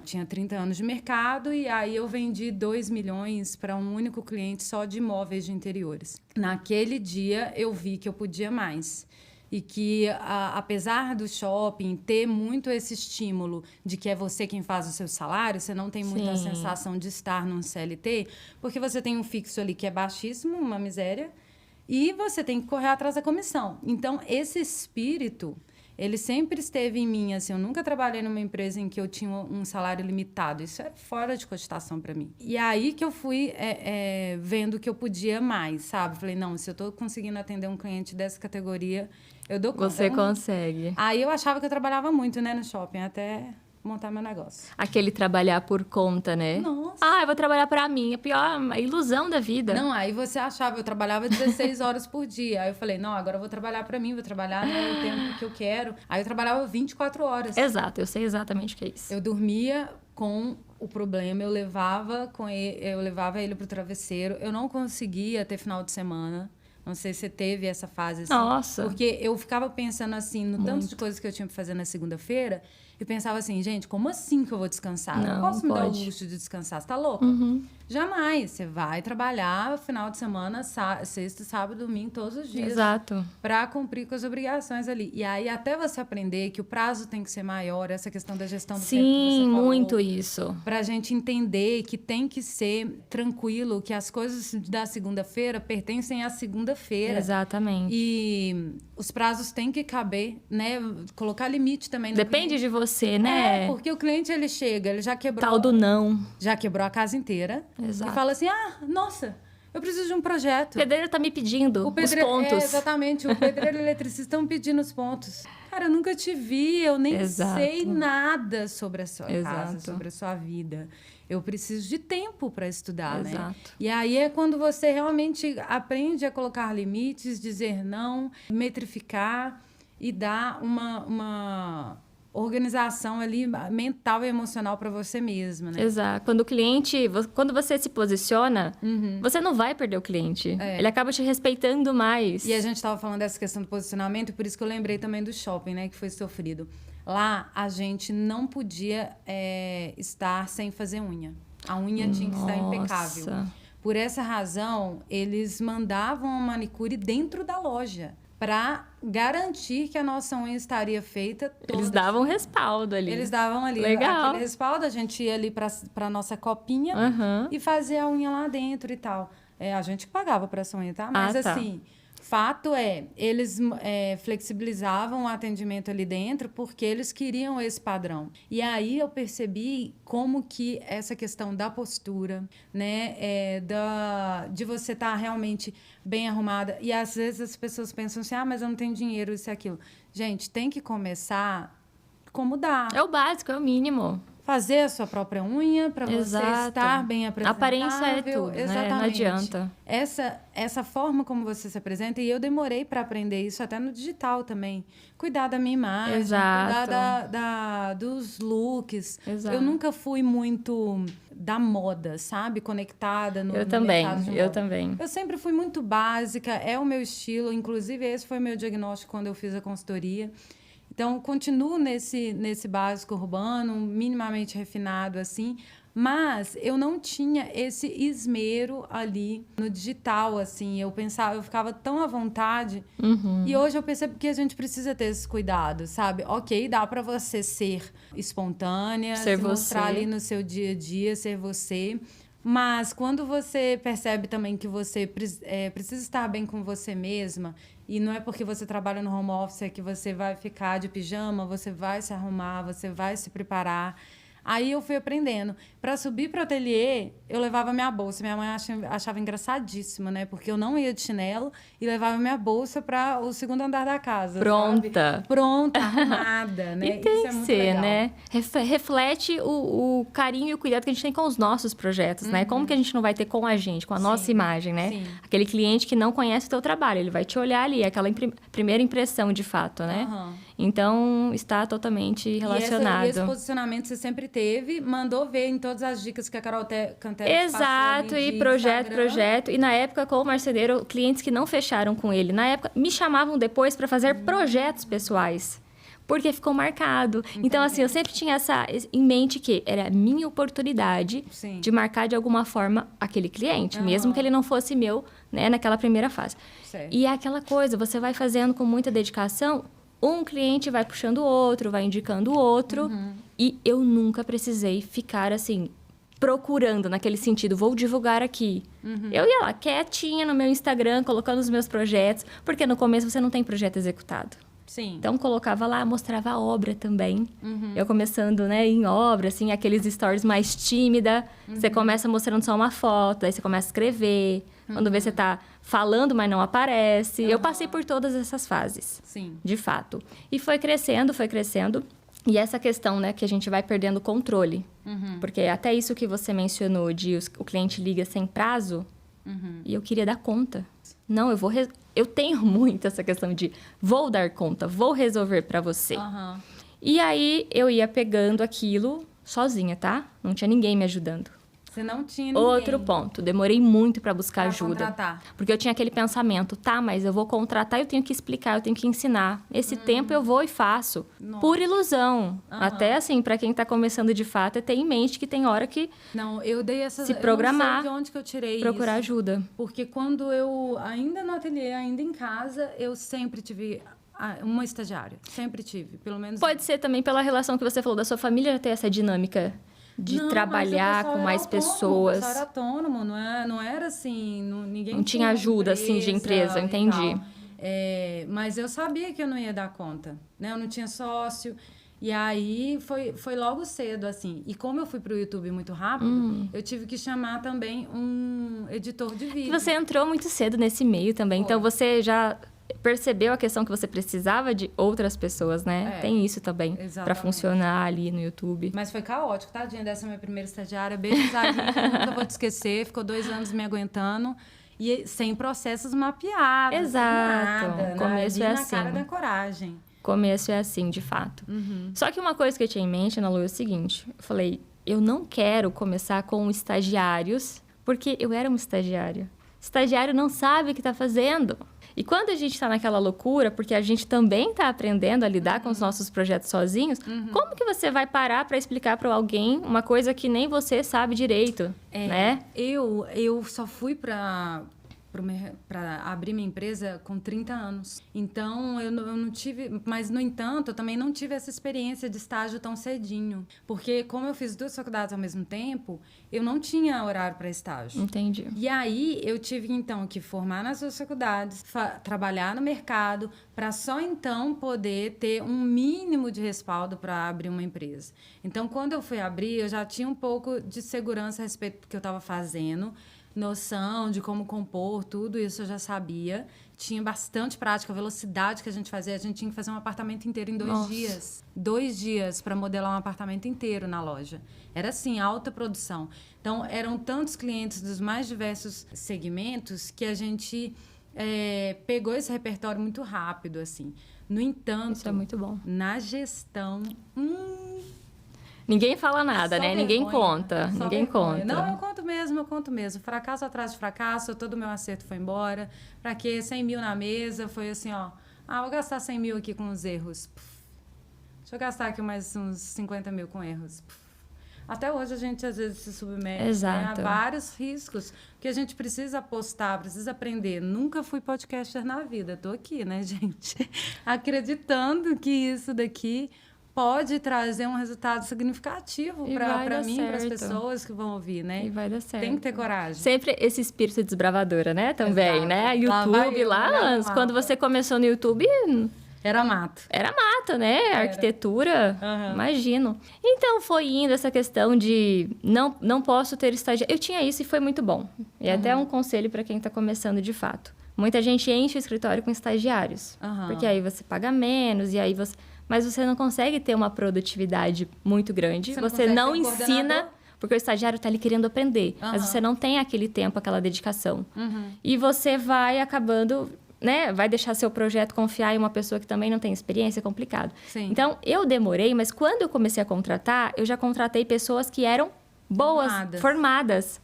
tinha 30 anos de mercado, e aí eu vendi 2 milhões para um único cliente só de imóveis de interiores. Naquele dia, eu vi que eu podia mais. E que, apesar do shopping ter muito esse estímulo de que é você quem faz o seu salário, você não tem muita sensação de estar num CLT, porque você tem um fixo ali que é baixíssimo, uma miséria, e você tem que correr atrás da comissão. Então, esse espírito, ele sempre esteve em mim. Assim, eu nunca trabalhei numa empresa em que eu tinha um salário limitado. Isso era fora de cogitação para mim. E aí que eu fui vendo que eu podia mais, sabe? Falei, não, se eu estou conseguindo atender um cliente dessa categoria, eu dou conta. Você consegue. Aí eu achava que eu trabalhava muito, né, no shopping, até montar meu negócio. Aquele trabalhar por conta, né? Nossa. Eu vou trabalhar pra mim. A pior a ilusão da vida. Não, aí você achava, eu trabalhava 16 horas por dia. Aí eu falei, não, agora eu vou trabalhar pra mim, vou trabalhar, né, o tempo que eu quero. Aí eu trabalhava 24 horas. Exato, eu sei exatamente o que é isso. Eu dormia com o problema, eu levava ele pro travesseiro. Eu não conseguia ter final de semana. Não sei se você teve essa fase assim. Nossa. Porque eu ficava pensando assim, no tanto de coisas que eu tinha pra fazer na segunda-feira, e pensava assim, gente, como assim que eu vou descansar? Não, eu não posso me dar o pode. luxo de descansar, você tá louca? Jamais. Você vai trabalhar final de semana, sexta, sábado, domingo, todos os dias. Exato. Pra cumprir com as obrigações ali. E aí, até você aprender que o prazo tem que ser maior, essa questão da gestão do tempo que você Sim, falou, muito isso. pra gente entender que tem que ser tranquilo, que as coisas da segunda-feira pertencem à segunda-feira. Exatamente. E os prazos têm que caber, né? Colocar limite também no Depende cliente. de você, né? Porque o cliente, ele chega, ele já quebrou... Tal do não. Já quebrou a casa inteira. Exato. E fala assim, nossa, eu preciso de um projeto. O pedreiro tá me pedindo O pedreiro, os pontos. exatamente. O pedreiro e o eletricista estão pedindo os pontos. Cara, eu nunca te vi, eu nem Exato. sei nada sobre a sua casa, Exato. sobre a sua vida. Eu preciso de tempo para estudar, né? Exato. E aí é quando você realmente aprende a colocar limites, dizer não, metrificar e dar uma organização ali mental e emocional para você mesma, né? Exato. Quando você se posiciona, você não vai perder o cliente. Ele acaba te respeitando mais. E a gente estava falando dessa questão do posicionamento, por isso que eu lembrei também do shopping, né, que foi sofrido. Lá, a gente não podia estar sem fazer unha. A unha tinha que estar impecável. Por essa razão, eles mandavam a manicure dentro da loja para garantir que a nossa unha estaria feita toda. Eles davam respaldo ali. Eles davam ali aquele respaldo, a gente ia ali para nossa copinha e fazia a unha lá dentro e tal. A gente pagava para essa unha, tá? Mas assim, fato eles flexibilizavam o atendimento ali dentro porque eles queriam esse padrão. E aí eu percebi como que essa questão da postura, né, de você estar realmente bem arrumada. E às vezes as pessoas pensam assim, mas eu não tenho dinheiro, isso e aquilo. Gente, tem que começar como dá. É o básico, é o mínimo. Fazer a sua própria unha para você estar bem apresentável. Aparência é tudo, exatamente. Né? Não adianta. Essa forma como você se apresenta, e eu demorei para aprender isso até no digital também. Cuidar da minha imagem, cuidar dos looks. Exato. Eu nunca fui muito da moda, sabe? Conectada no Eu também, mercado de moda. eu também. Eu sempre fui muito básica, é o meu estilo. Inclusive, esse foi o meu diagnóstico quando eu fiz a consultoria. Então, continuo nesse básico urbano, minimamente refinado, assim, mas eu não tinha esse esmero ali no digital, assim. Eu ficava tão à vontade. E hoje eu percebo que a gente precisa ter esse cuidado, sabe? Ok, dá para você ser espontânea, se mostrar ali no seu dia a dia, ser você. Mas quando você percebe também que você precisa estar bem com você mesma, e não é porque você trabalha no home office que você vai ficar de pijama, você vai se arrumar, você vai se preparar. Aí eu fui aprendendo. Para subir para o ateliê, eu levava minha bolsa. Minha mãe achava engraçadíssimo, né? Porque eu não ia de chinelo e levava minha bolsa para o segundo andar da casa. Pronta. Sabe? Pronta, arrumada, né? E tem Isso é que muito ser, legal. né? Reflete o carinho e o cuidado que a gente tem com os nossos projetos, né? Como que a gente não vai ter com a gente, com a nossa imagem, né? Sim. Aquele cliente que não conhece o teu trabalho, ele vai te olhar ali, aquela primeira impressão de fato, né? Então, está totalmente relacionado. E esse posicionamento você sempre teve, mandou ver em todas as dicas que a Carol Cantero Exato, passou ali e de projeto. E na época, com o marceneiro, clientes que não fecharam com ele, na época, me chamavam depois para fazer projetos pessoais. Porque ficou marcado. Entendi. Então, assim, eu sempre tinha em mente que era a minha oportunidade de marcar de alguma forma aquele cliente, mesmo que ele não fosse meu, né, naquela primeira fase. Certo. E é aquela coisa, você vai fazendo com muita dedicação, um cliente vai puxando o outro, vai indicando o outro. E eu nunca precisei ficar, assim, procurando naquele sentido, vou divulgar aqui. Eu ia lá, quietinha no meu Instagram, colocando os meus projetos, porque no começo você não tem projeto executado. Sim. Então, colocava lá, mostrava a obra também. Eu começando, né, em obra, assim, aqueles stories mais tímida. Você começa mostrando só uma foto, aí você começa a escrever. Quando vê, você tá falando, mas não aparece. Eu passei por todas essas fases. Sim. De fato. E foi crescendo, foi crescendo. E essa questão, né, que a gente vai perdendo o controle. Porque até isso que você mencionou de o cliente liga sem prazo, e eu queria dar conta. Não, eu tenho muito essa questão de vou dar conta, vou resolver para você. E aí, eu ia pegando aquilo sozinha, tá? Não tinha ninguém me ajudando. Você não tinha ninguém. Outro ponto, demorei muito para buscar pra ajuda. Contratar. Porque eu tinha aquele pensamento, tá, mas eu vou contratar, eu tenho que explicar, eu tenho que ensinar. Esse tempo eu vou e faço. Nossa. Por ilusão. Até assim, para quem tá começando de fato, é ter em mente que tem hora que Não, eu dei essa... se programar, eu não sei de onde que eu tirei procurar isso. ajuda. Porque quando eu, ainda no ateliê, ainda em casa, eu sempre tive uma estagiária. Sempre tive, pelo menos... Pode ser também pela relação que você falou da sua família ter essa dinâmica de trabalhar com mais pessoas. O pessoal era autônomo, não era assim, ninguém não tinha ajuda assim de empresa, entendi. Mas eu sabia que eu não ia dar conta, né? Eu não tinha sócio. E aí foi logo cedo, assim. E como eu fui pro YouTube muito rápido, eu tive que chamar também um editor de vídeo. Você entrou muito cedo nesse meio também, então você já percebeu a questão que você precisava de outras pessoas, né? Tem isso também, para funcionar ali no YouTube. Mas foi caótico, tadinha dessa minha primeira estagiária. Beijo, Zaguinha, nunca vou te esquecer. Ficou 2 anos me aguentando. E sem processos mapeados. Exato. Sem nada, O começo né? é na assim. cara da coragem. começo é assim, de fato. Só que uma coisa que eu tinha em mente, Ana Lu, é o seguinte. Eu falei, eu não quero começar com estagiários, porque eu era uma estagiária. Estagiário não sabe o que está fazendo. E quando a gente está naquela loucura, porque a gente também está aprendendo a lidar com os nossos projetos sozinhos, como que você vai parar para explicar para alguém uma coisa que nem você sabe direito, né? Eu só fui para abrir minha empresa com 30 anos. Então, eu não tive... Mas, no entanto, eu também não tive essa experiência de estágio tão cedinho. Porque, como eu fiz 2 faculdades ao mesmo tempo, eu não tinha horário para estágio. Entendi. E aí, eu tive, então, que formar nas 2 faculdades, trabalhar no mercado, para só, então, poder ter um mínimo de respaldo para abrir uma empresa. Então, quando eu fui abrir, eu já tinha um pouco de segurança a respeito do que eu estava fazendo, noção de como compor, tudo isso eu já sabia. Tinha bastante prática, a velocidade que a gente fazia. A gente tinha que fazer um apartamento inteiro em 2 dias. 2 dias para modelar um apartamento inteiro na loja. Era assim, alta produção. Então, eram tantos clientes dos mais diversos segmentos que a gente pegou esse repertório muito rápido, assim. No entanto... Isso é muito bom. Na gestão... Ninguém fala nada, né? Ninguém conta. Ninguém conta. Não, eu conto mesmo. Fracasso atrás de fracasso, todo o meu acerto foi embora. Pra quê? 100 mil na mesa, foi assim, ó. Vou gastar 100 mil aqui com os erros. Deixa eu gastar aqui mais uns 50 mil com erros. Até hoje a gente, às vezes, se submete, né, a vários riscos, que a gente precisa apostar, precisa aprender. Nunca fui podcaster na vida. Tô aqui, né, gente? Acreditando que isso daqui... pode trazer um resultado significativo para mim, para as pessoas que vão ouvir, né? E vai dar certo. Tem que ter coragem. Sempre esse espírito desbravadora, né? Também, exato, né? YouTube lá quando você começou no YouTube... Era mato. Era mato, né? Arquitetura, imagino. Então, foi indo essa questão de não posso ter estagiário. Eu tinha isso e foi muito bom. E até um conselho para quem está começando de fato. Muita gente enche o escritório com estagiários. Porque aí você paga menos e aí você... Mas você não consegue ter uma produtividade muito grande. Você não ensina, porque o estagiário está ali querendo aprender. Mas você não tem aquele tempo, aquela dedicação. E você vai acabando, né? Vai deixar seu projeto confiar em uma pessoa que também não tem experiência, é complicado. Sim. Então, eu demorei, mas quando eu comecei a contratar, eu já contratei pessoas que eram boas, formadas.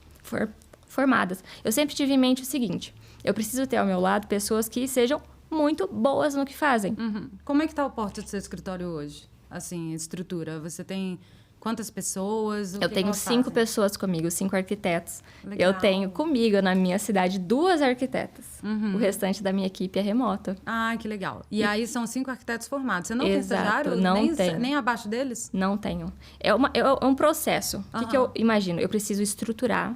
Eu sempre tive em mente o seguinte: eu preciso ter ao meu lado pessoas que sejam muito boas no que fazem. Como é que está o porte do seu escritório hoje? Assim, estrutura. Você tem quantas pessoas? Eu tenho 5 pessoas comigo, 5 arquitetos. Legal. Eu tenho comigo, na minha cidade, 2 arquitetas. O restante da minha equipe é remota. Que legal. E aí são 5 arquitetos formados. Você não tem Exato, estagiário? não tenho. Nem abaixo deles? Não tenho. É um processo. O que eu imagino? Eu preciso estruturar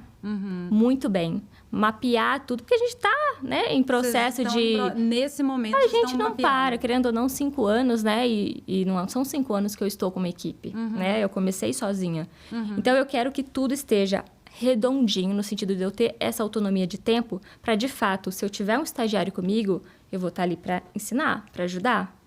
muito bem, mapear tudo, porque a gente está, né, em processo de... Nesse momento, a gente não para, querendo ou não, 5 anos, né? E não são 5 anos que eu estou com uma equipe, né? Eu comecei sozinha. Então, eu quero que tudo esteja redondinho, no sentido de eu ter essa autonomia de tempo, para, de fato, se eu tiver um estagiário comigo, eu vou estar ali para ensinar, para ajudar,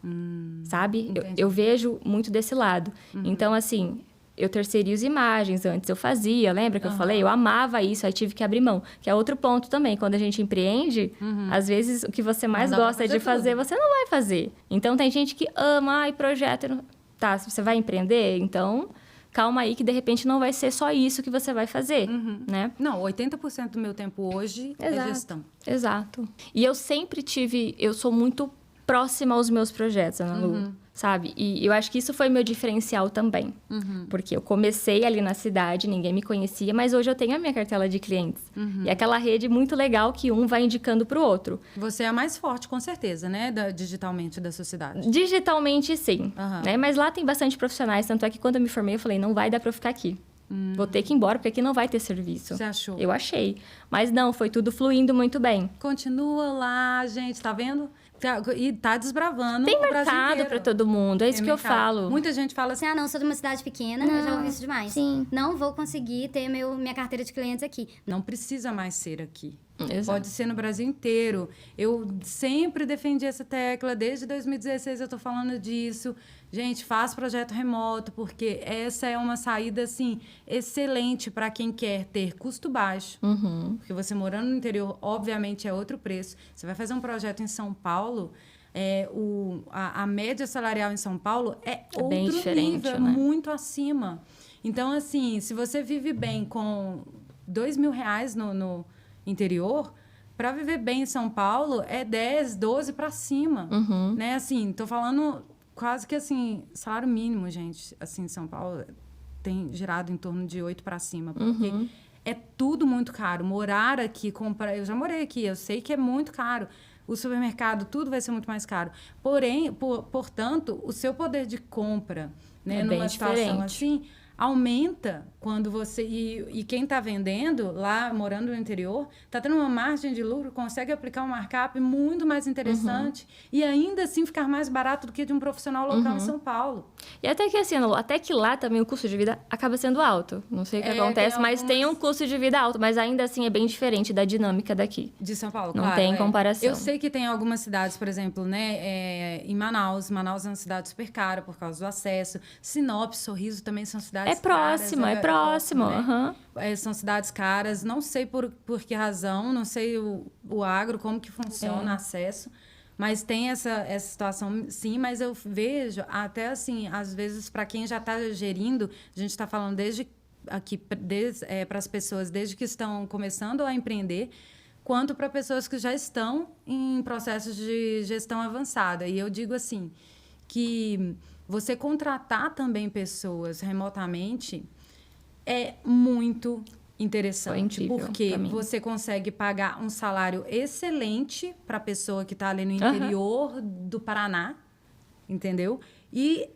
sabe? Eu vejo muito desse lado. Então, assim... Eu terceirizo imagens, antes eu fazia, lembra que eu falei? Eu amava isso, aí tive que abrir mão. Que é outro ponto também, quando a gente empreende, às vezes o que você mais gosta de fazer, você não vai fazer. Então, tem gente que ama, projeto... Tá, se você vai empreender, então... Calma aí que, de repente, não vai ser só isso que você vai fazer, né? Não, 80% do meu tempo hoje é gestão. Exato. E eu sempre tive... Eu sou muito próxima aos meus projetos, Ana Lu, sabe? E eu acho que isso foi meu diferencial também. Porque eu comecei ali na cidade, ninguém me conhecia, mas hoje eu tenho a minha cartela de clientes. E aquela rede muito legal que um vai indicando para o outro. Você é a mais forte, com certeza, né? Digitalmente da sociedade. Digitalmente, sim. Né? Mas lá tem bastante profissionais, tanto é que quando eu me formei, eu falei, não vai dar para eu ficar aqui. Vou ter que ir embora, porque aqui não vai ter serviço. Você achou? Eu achei. Mas não, foi tudo fluindo muito bem. Continua lá, gente, tá vendo? E tá desbravando tem o Brasil mercado inteiro. Para todo mundo, é isso que eu falo. Muita gente fala assim, não, sou de uma cidade pequena, eu já ouvi isso demais. Sim. Não vou conseguir ter minha carteira de clientes aqui. Não precisa mais ser aqui. Exato. Pode ser no Brasil inteiro. Eu sempre defendi essa tecla, desde 2016 eu tô falando disso. Gente, faz projeto remoto, porque essa é uma saída, assim, excelente para quem quer ter custo baixo. Porque você morando no interior, obviamente, é outro preço. Você vai fazer um projeto em São Paulo, A média salarial em São Paulo é outro bem diferente, nível, né? muito acima. Então, assim, se você vive bem com R$2.000 no interior, para viver bem em São Paulo é 10, 12 para cima, né? Assim, tô falando quase que assim, salário mínimo, gente, assim, em São Paulo tem girado em torno de 8 para cima, porque é tudo muito caro. Morar aqui, comprar, eu já morei aqui, eu sei que é muito caro. O supermercado, tudo vai ser muito mais caro. Porém, portanto, o seu poder de compra, né, numa situação assim, aumenta quando você... E quem está vendendo lá, morando no interior, está tendo uma margem de lucro, consegue aplicar um markup muito mais interessante e ainda assim ficar mais barato do que de um profissional local em São Paulo. E até que assim, até que lá também o custo de vida acaba sendo alto. Não sei o que acontece, mas tem um custo de vida alto. Mas ainda assim é bem diferente da dinâmica daqui. De São Paulo, Não claro. tem comparação. Eu sei que tem algumas cidades, por exemplo, né, em Manaus. Manaus é uma cidade super cara por causa do acesso. Sinop, Sorriso também são cidades caras. É próximo. Né? São cidades caras. Não sei por que razão, não sei o agro, como que funciona o acesso. Mas tem essa situação, sim, mas eu vejo até assim, às vezes, para quem já está gerindo, a gente está falando desde aqui, para as pessoas, desde que estão começando a empreender, quanto para pessoas que já estão em processos de gestão avançada. E eu digo assim, que você contratar também pessoas remotamente é muito interessante, porque você consegue pagar um salário excelente para a pessoa que está ali no interior do Paraná, entendeu? E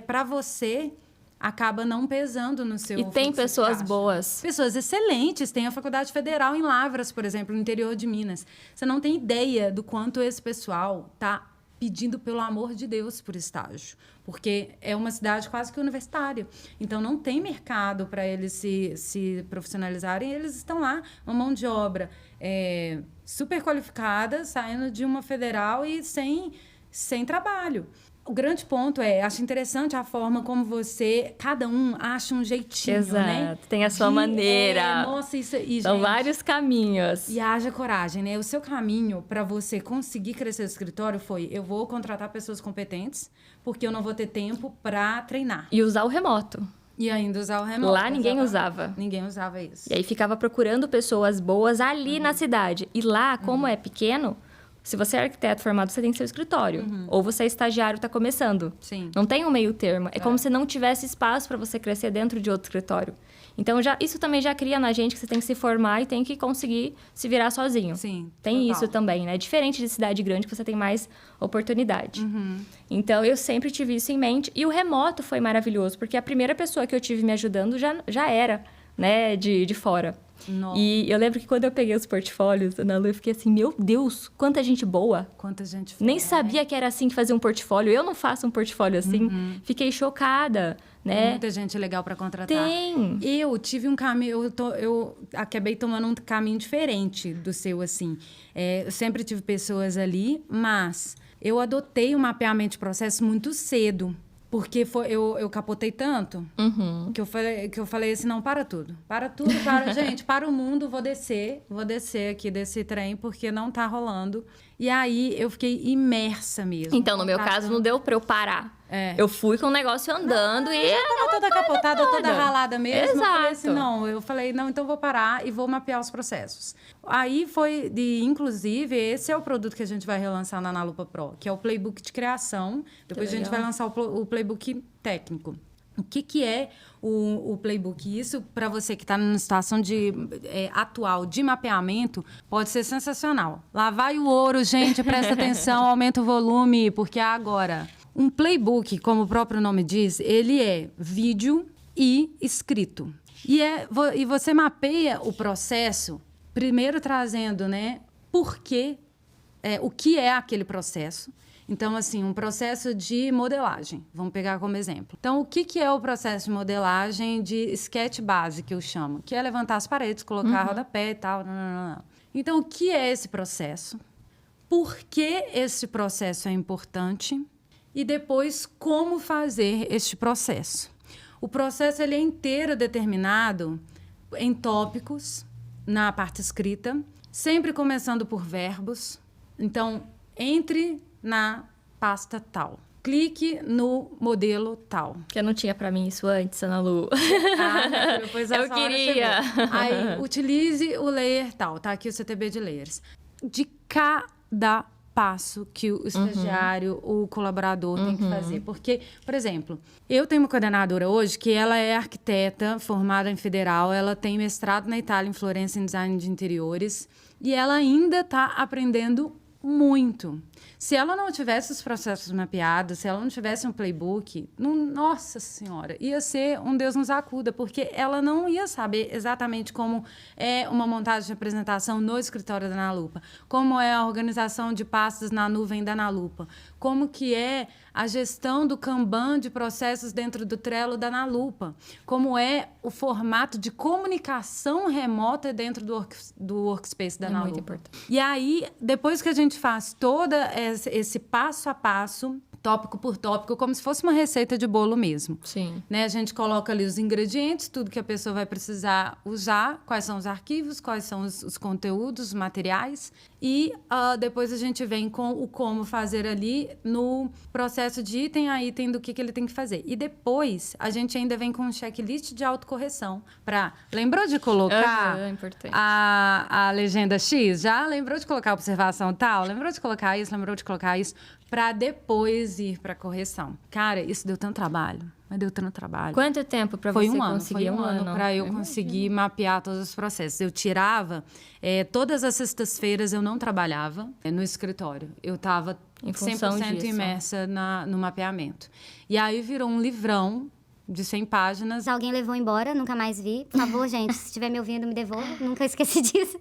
para você acaba não pesando no seu... E tem pessoas boas. Pessoas excelentes. Tem a Faculdade Federal em Lavras, por exemplo, no interior de Minas. Você não tem ideia do quanto esse pessoal está pedindo, pelo amor de Deus, por estágio. Porque é uma cidade quase que universitária. Então, não tem mercado para eles se profissionalizarem. Eles estão lá, uma mão de obra super qualificada, saindo de uma federal e sem trabalho. O grande ponto acho interessante a forma como cada um acha um jeitinho, né? Tem a sua maneira. Nossa, isso... São vários caminhos. E haja coragem, né? O seu caminho para você conseguir crescer o escritório foi: eu vou contratar pessoas competentes, porque eu não vou ter tempo para treinar. E usar o remoto. E ainda usar o remoto. Lá ninguém usava. Ninguém usava isso. E aí ficava procurando pessoas boas ali na cidade. E lá, como é pequeno... Se você é arquiteto formado, você tem seu escritório. Ou você é estagiário e está começando. Sim. Não tem um meio termo. É como se não tivesse espaço para você crescer dentro de outro escritório. Então, isso também já cria na gente que você tem que se formar e tem que conseguir se virar sozinho. Sim, tem total. isso também, né? Diferente de cidade grande, que você tem mais oportunidade. Então, eu sempre tive isso em mente. E o remoto foi maravilhoso, porque a primeira pessoa que eu tive me ajudando já era, né, de fora. Nossa. E eu lembro que quando eu peguei os portfólios, Ana Lu, eu fiquei assim, meu Deus, quanta gente boa. Quanta gente Nem sabia que era assim que fazia um portfólio. Eu não faço um portfólio assim. Fiquei chocada, né? Muita gente legal para contratar. Tem. Eu tive um caminho... Eu acabei tomando um caminho diferente do seu, assim. Eu sempre tive pessoas ali, mas eu adotei um mapeamento de processo muito cedo. Porque eu capotei tanto que eu falei assim, não, para tudo. Gente, para o mundo, vou descer aqui desse trem, porque não tá rolando. E aí, eu fiquei imersa mesmo. Então, no meu caso, não deu pra eu parar. Eu fui com o negócio andando e... Eu tava toda capotada, toda ralada mesmo. Exato. Eu falei, não, então vou parar e vou mapear os processos. Aí inclusive, esse é o produto que a gente vai relançar na Nalupa Pro, que é o Playbook de criação. Depois a gente vai lançar o Playbook técnico. O que é o Playbook? Isso, para você que está numa situação atual de mapeamento, pode ser sensacional. Lá vai o ouro, gente, presta atenção, aumenta o volume, porque é agora. Um Playbook, como o próprio nome diz, ele é vídeo e escrito. E você mapeia o processo, primeiro trazendo, né, o que é aquele processo. Então, assim, um processo de modelagem. Vamos pegar como exemplo. Então, o que é o processo de modelagem de sketch base, que eu chamo? Que é levantar as paredes, colocar rodapé e tal. Não. Então, o que é esse processo? Por que esse processo é importante? E depois, como fazer este processo? O processo ele é inteiro determinado em tópicos, na parte escrita, sempre começando por verbos. Então, entre na pasta tal. Clique no modelo tal. Que eu não tinha pra mim isso antes, Ana Lu. Ah, depois Eu queria. Aí, utilize o layer tal. Tá aqui o CTB de layers. De cada passo que o estagiário, o colaborador tem que fazer. Porque, por exemplo, eu tenho uma coordenadora hoje que ela é arquiteta, formada em federal, ela tem mestrado na Itália em Florença em design de interiores e ela ainda está aprendendo muito. Se ela não tivesse os processos mapeados, se ela não tivesse um playbook, nossa senhora, ia ser um Deus nos acuda, porque ela não ia saber exatamente como é uma montagem de apresentação no escritório da Analupa, como é a organização de pastas na nuvem da Analupa, como que é a gestão do Kanban de processos dentro do Trello da Analupa, como é o formato de comunicação remota dentro do workspace da Analupa. Muito importante. E aí, depois que a gente faz todo esse passo a passo, tópico por tópico, como se fosse uma receita de bolo mesmo. Sim. Né? A gente coloca ali os ingredientes, tudo que a pessoa vai precisar usar, quais são os arquivos, quais são os conteúdos, os materiais. E depois a gente vem com o como fazer ali no processo de item a item do que ele tem que fazer. E depois a gente ainda vem com um checklist de autocorreção. Lembrou de colocar importante. a legenda X? Já lembrou de colocar a observação tal? Lembrou de colocar isso? Lembrou de colocar isso? Para depois ir para correção. Cara, isso deu tanto trabalho. Mas deu tanto trabalho. Quanto tempo para você conseguir? Foi um ano para eu conseguir mapear todos os processos. Eu tirava... todas as sextas-feiras eu não trabalhava no escritório. Eu estava 100% imersa no mapeamento. E aí virou um livrão de 100 páginas. Alguém levou embora, nunca mais vi. Por favor, gente, se estiver me ouvindo, me devolva. Nunca esqueci disso.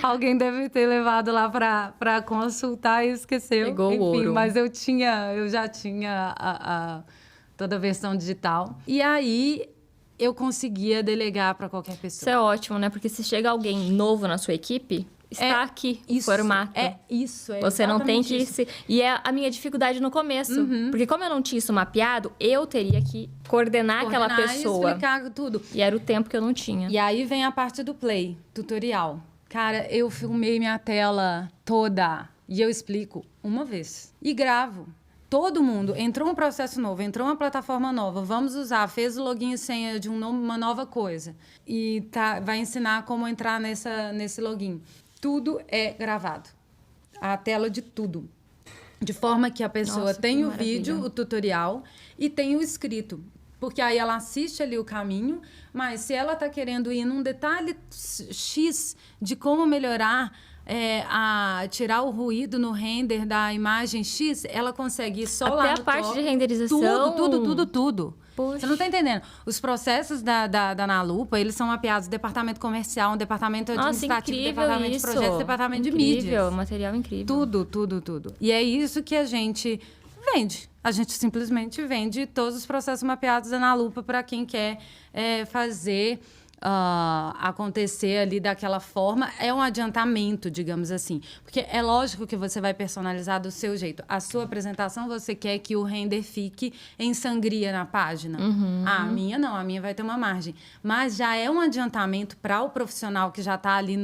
Alguém deve ter levado lá para consultar e esqueceu. Pegou o ouro. Mas eu já tinha toda a versão digital. E aí eu conseguia delegar para qualquer pessoa. Isso é ótimo, né? Porque se chega alguém novo na sua equipe, está aqui o formato. Você não tem que se... E é a minha dificuldade no começo. Porque como eu não tinha isso mapeado, eu teria que coordenar aquela pessoa. E explicar tudo. E era o tempo que eu não tinha. E aí vem a parte do play, tutorial. Cara, eu filmei minha tela toda e eu explico uma vez. E gravo. Todo mundo, entrou um processo novo, entrou uma plataforma nova, vamos usar, fez o login e senha de uma nova coisa. E vai ensinar como entrar nesse login. Tudo é gravado. A tela de tudo. De forma que a pessoa tem o vídeo, o tutorial, e tem o escrito. Porque aí ela assiste ali o caminho, mas se ela está querendo ir num detalhe X de como melhorar, tirar o ruído no render da imagem X, ela consegue ir só lá no Até a parte de renderização. Tudo. Poxa. Você não está entendendo. Os processos da Analupa, eles são mapeados departamento comercial, departamento administrativo, departamento de projetos, departamento de mídias. Material incrível. Tudo. E é isso que a gente vende. A gente simplesmente vende todos os processos mapeados da Analupa para quem quer fazer acontecer ali daquela forma. É um adiantamento, digamos assim. Porque é lógico que você vai personalizar do seu jeito. A sua apresentação, você quer que o render fique em sangria na página. A minha não, a minha vai ter uma margem. Mas já é um adiantamento para o profissional que já está ali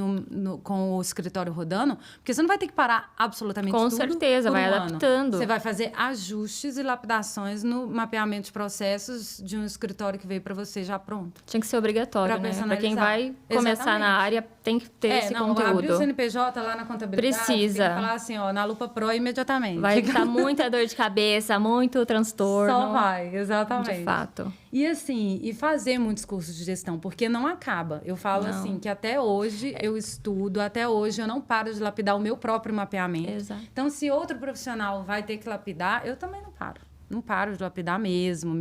com o escritório rodando, porque você não vai ter que parar absolutamente tudo. Com certeza, vai adaptando. Você vai fazer ajustes e lapidações no mapeamento de processos de um escritório que veio para você já pronto. Tinha que ser obrigatório, né? Para quem vai começar na área, tem que ter esse conteúdo. Abrir o CNPJ lá na contabilidade, precisa. Tem que falar assim, na Lupa Pro imediatamente. Vai dar muita dor de cabeça, muito transtorno. Só vai, exatamente. De fato. E assim, fazer muitos cursos de gestão, porque não acaba. Eu falo assim, que até hoje eu estudo, até hoje eu não paro de lapidar o meu próprio mapeamento. Exato. Então, se outro profissional vai ter que lapidar, eu também não paro. Não paro de lapidar mesmo.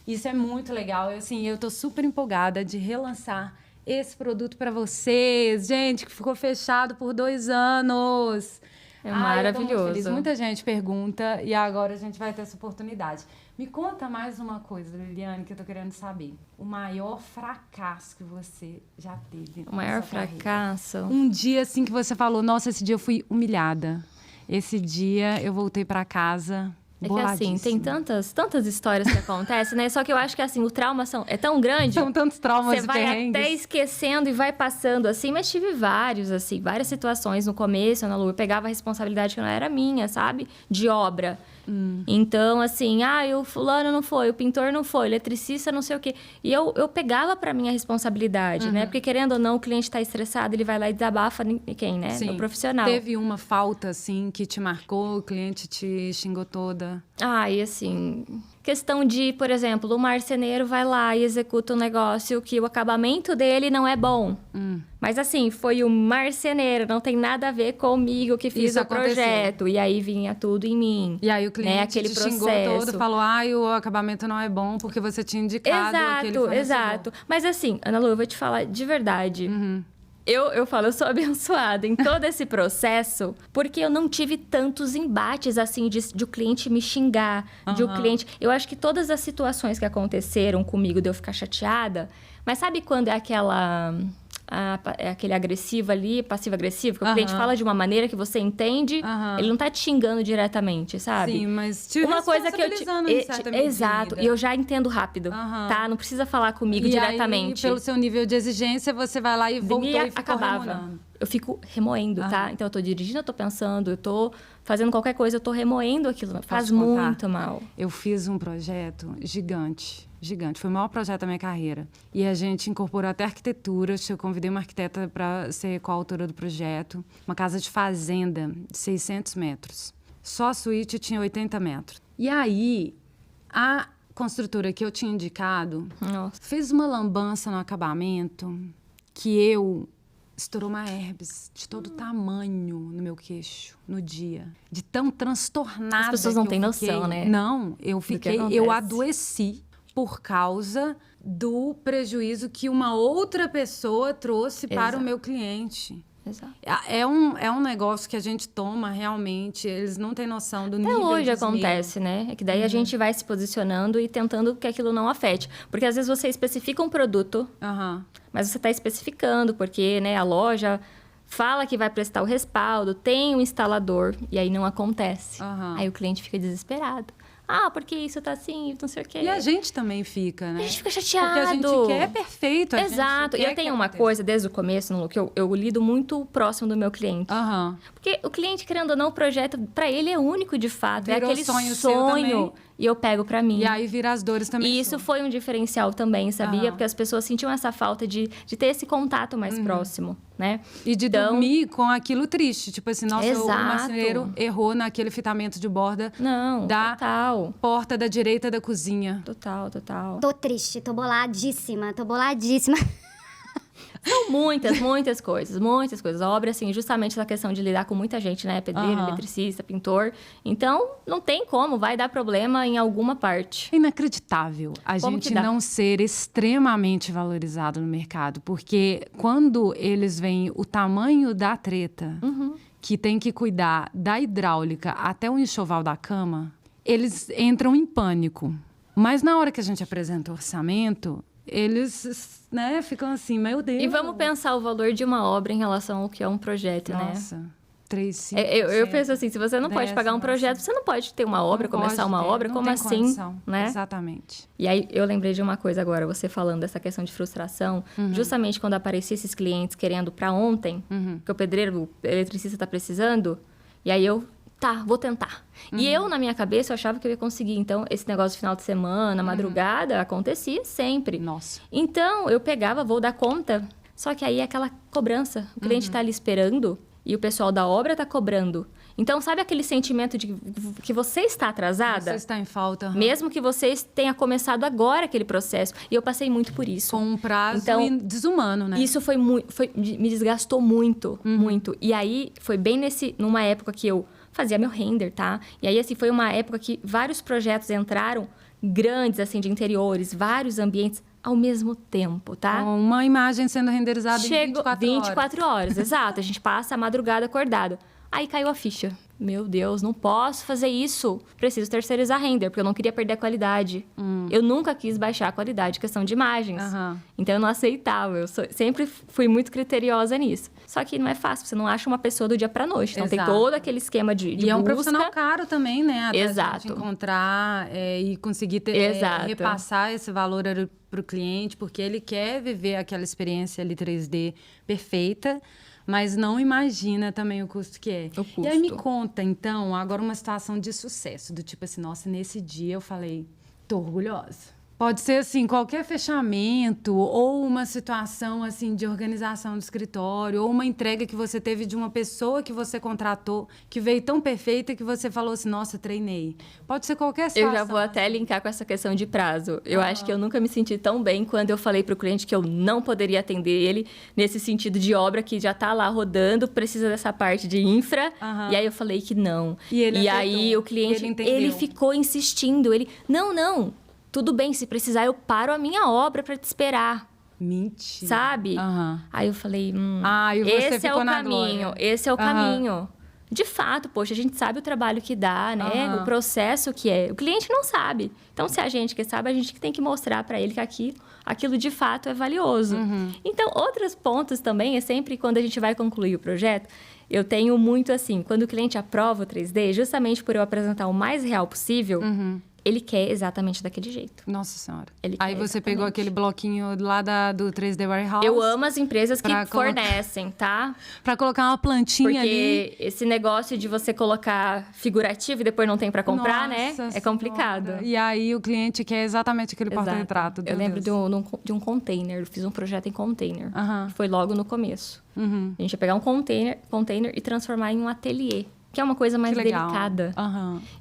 Isso é muito legal. Eu tô super empolgada de relançar esse produto para vocês. Gente, que ficou fechado por 2 anos. É maravilhoso. Eu tô muito feliz. Muita gente pergunta e agora a gente vai ter essa oportunidade. Me conta mais uma coisa, Liliane, que eu tô querendo saber. O maior fracasso que você já teve. O maior fracasso? Um dia, assim, que você falou, nossa, esse dia eu fui humilhada. Esse dia eu voltei para casa É que assim, tem tantas histórias que acontecem, né? Só que eu acho que assim, o trauma é tão grande. São tantos traumas Você e vai perrengues. até esquecendo e vai passando assim, mas tive várias situações no começo, Ana Lu. Eu pegava a responsabilidade que não era minha, sabe? De obra. Então, assim, o fulano não foi, o pintor não foi, o eletricista não sei o quê. E eu pegava pra mim a responsabilidade, né? Porque querendo ou não, o cliente tá estressado, ele vai lá e desabafa quem, né? Sim. No profissional. Teve uma falta, assim, que te marcou, o cliente te xingou toda? E assim, questão de, por exemplo, o marceneiro vai lá e executa um negócio que o acabamento dele não é bom. Mas assim, foi o marceneiro, não tem nada a ver comigo que fiz Isso o projeto. E aí vinha tudo em mim. E aí o cliente aquele te xingou processo. todo, falou, o acabamento não é bom porque você tinha indicado aquele fornecedor. Exato. Mas assim, Ana Lu, eu vou te falar de verdade. Eu falo, eu sou abençoada em todo esse processo, porque eu não tive tantos embates, assim, de o cliente me xingar, de o cliente... Eu acho que todas as situações que aconteceram comigo de eu ficar chateada, mas sabe quando é aquele agressivo ali, passivo-agressivo, que o cliente fala de uma maneira que você entende, ele não tá te xingando diretamente, sabe? Sim, mas te uma coisa que eu em certa medida. Exato, e eu já entendo rápido, tá? Não precisa falar comigo diretamente. Aí, pelo seu nível de exigência, você vai lá e voltou e ficou acabava. remoendo. Eu fico remoendo, tá? Então, eu tô dirigindo, eu tô pensando, eu tô fazendo qualquer coisa, eu tô remoendo aquilo. Faz muito mal. Eu fiz um projeto gigante. Foi o maior projeto da minha carreira. E a gente incorporou até arquitetura. Eu convidei uma arquiteta para ser coautora do projeto. Uma casa de fazenda de 600 metros. Só a suíte tinha 80 metros. E aí, a construtora que eu tinha indicado fez uma lambança no acabamento que estourou uma herpes de todo tamanho no meu queixo, no dia. De tão transtornada. As pessoas não têm noção, né? Não, eu adoeci por causa do prejuízo que uma outra pessoa trouxe para o meu cliente. Exato. É um negócio que a gente toma realmente, eles não têm noção do nível de hoje esmero. Acontece, né? É que daí a gente vai se posicionando e tentando que aquilo não afete. Porque às vezes você especifica um produto, mas você está especificando, porque né, a loja fala que vai prestar o respaldo, tem um instalador, e aí não acontece. Aí o cliente fica desesperado. Porque isso tá assim, não sei o quê. E a gente também fica, né? A gente fica chateado. Porque a gente quer perfeito. Exato. E eu tenho uma coisa, desde o começo, que eu lido muito próximo do meu cliente. Porque o cliente, querendo ou não, o projeto, pra ele é único de fato. Virou é aquele sonho seu também. E eu pego pra mim. E aí vira as dores também. E isso foi um diferencial também, sabia? Porque as pessoas sentiam essa falta de ter esse contato mais próximo, né? E de dormir com aquilo triste. Tipo assim, nossa, o Exato. marceneiro errou naquele fitamento de borda da porta da direita da cozinha. Total. Tô triste, tô boladíssima. São muitas coisas. A obra, assim, justamente essa questão de lidar com muita gente, né? Pedreiro, eletricista, pintor. Então, não tem como, vai dar problema em alguma parte. É inacreditável a gente não ser extremamente valorizado no mercado. Porque quando eles veem o tamanho da treta, que tem que cuidar da hidráulica até o enxoval da cama, eles entram em pânico. Mas na hora que a gente apresenta o orçamento, eles, né, ficam assim, meu Deus. E vamos pensar o valor de uma obra em relação ao que é um projeto, né? Nossa, 3, 5, eu penso assim, se você não pode pagar um projeto, você não pode ter uma obra, começar uma obra, como assim? Condição. Né? Exatamente. E aí, eu lembrei de uma coisa agora, você falando dessa questão de frustração, justamente quando apareciam esses clientes querendo para ontem, que o pedreiro, o eletricista tá precisando, e aí vou tentar. E eu, na minha cabeça, eu achava que eu ia conseguir. Então, esse negócio de final de semana, madrugada, acontecia sempre. Nossa. Então, eu pegava, vou dar conta. Só que aí é aquela cobrança. O cliente tá ali esperando e o pessoal da obra tá cobrando. Então, sabe aquele sentimento de que você está atrasada? Você está em falta. Mesmo que você tenha começado agora aquele processo. E eu passei muito por isso. Com um prazo desumano, né? Isso me desgastou muito, muito. E aí, foi bem numa época que eu fazia meu render, tá? E aí, assim, foi uma época que vários projetos entraram, grandes, assim, de interiores, vários ambientes ao mesmo tempo, tá? Uma imagem sendo renderizada em 24 horas. 24 horas, exato. A gente passa a madrugada acordado. Aí caiu a ficha. meu Deus, não posso fazer isso. Preciso terceirizar render, porque eu não queria perder a qualidade. Eu nunca quis baixar a qualidade, questão de imagens. Então, eu não aceitava. Eu sempre fui muito criteriosa nisso. Só que não é fácil, você não acha uma pessoa do dia pra noite. Então, tem todo aquele esquema de busca. E é um profissional caro também, né? Até Exato. a gente encontrar e conseguir repassar esse valor para o cliente, porque ele quer viver aquela experiência ali 3D perfeita, mas não imagina também o custo que é. O custo. E aí me conta, então, agora uma situação de sucesso, do tipo assim, nossa, nesse dia eu falei, tô orgulhosa. Pode ser, assim, qualquer fechamento ou uma situação, assim, de organização do escritório ou uma entrega que você teve de uma pessoa que você contratou que veio tão perfeita que você falou assim, nossa, treinei. Pode ser qualquer situação. Eu já vou até linkar com essa questão de prazo. Eu acho que eu nunca me senti tão bem quando eu falei pro cliente que eu não poderia atender ele nesse sentido de obra que já tá lá rodando, precisa dessa parte de infra. E aí eu falei que não. E aí o cliente, ele ficou insistindo. Ele, não. Tudo bem, se precisar, eu paro a minha obra para te esperar. Mentira. Sabe? Aí eu falei, e você esse é o caminho, esse é o caminho. De fato, poxa, a gente sabe o trabalho que dá, né? O processo que é. O cliente não sabe. Então, se a gente que sabe, a gente tem que mostrar para ele que aquilo de fato é valioso. Então, outros pontos também é sempre quando a gente vai concluir o projeto, eu tenho muito assim, quando o cliente aprova o 3D, justamente por eu apresentar o mais real possível, ele quer exatamente daquele jeito. Nossa Senhora. Aí você pegou aquele bloquinho lá do 3D Warehouse. Eu amo as empresas que fornecem, tá? Pra colocar uma plantinha ali. Porque esse negócio de você colocar figurativo e depois não tem pra comprar, né? É complicado. E aí o cliente quer exatamente aquele porta-retrato. Eu lembro de um container. Eu fiz um projeto em container. Foi logo no começo. A gente ia pegar um container e transformar em um ateliê. Que é uma coisa mais delicada.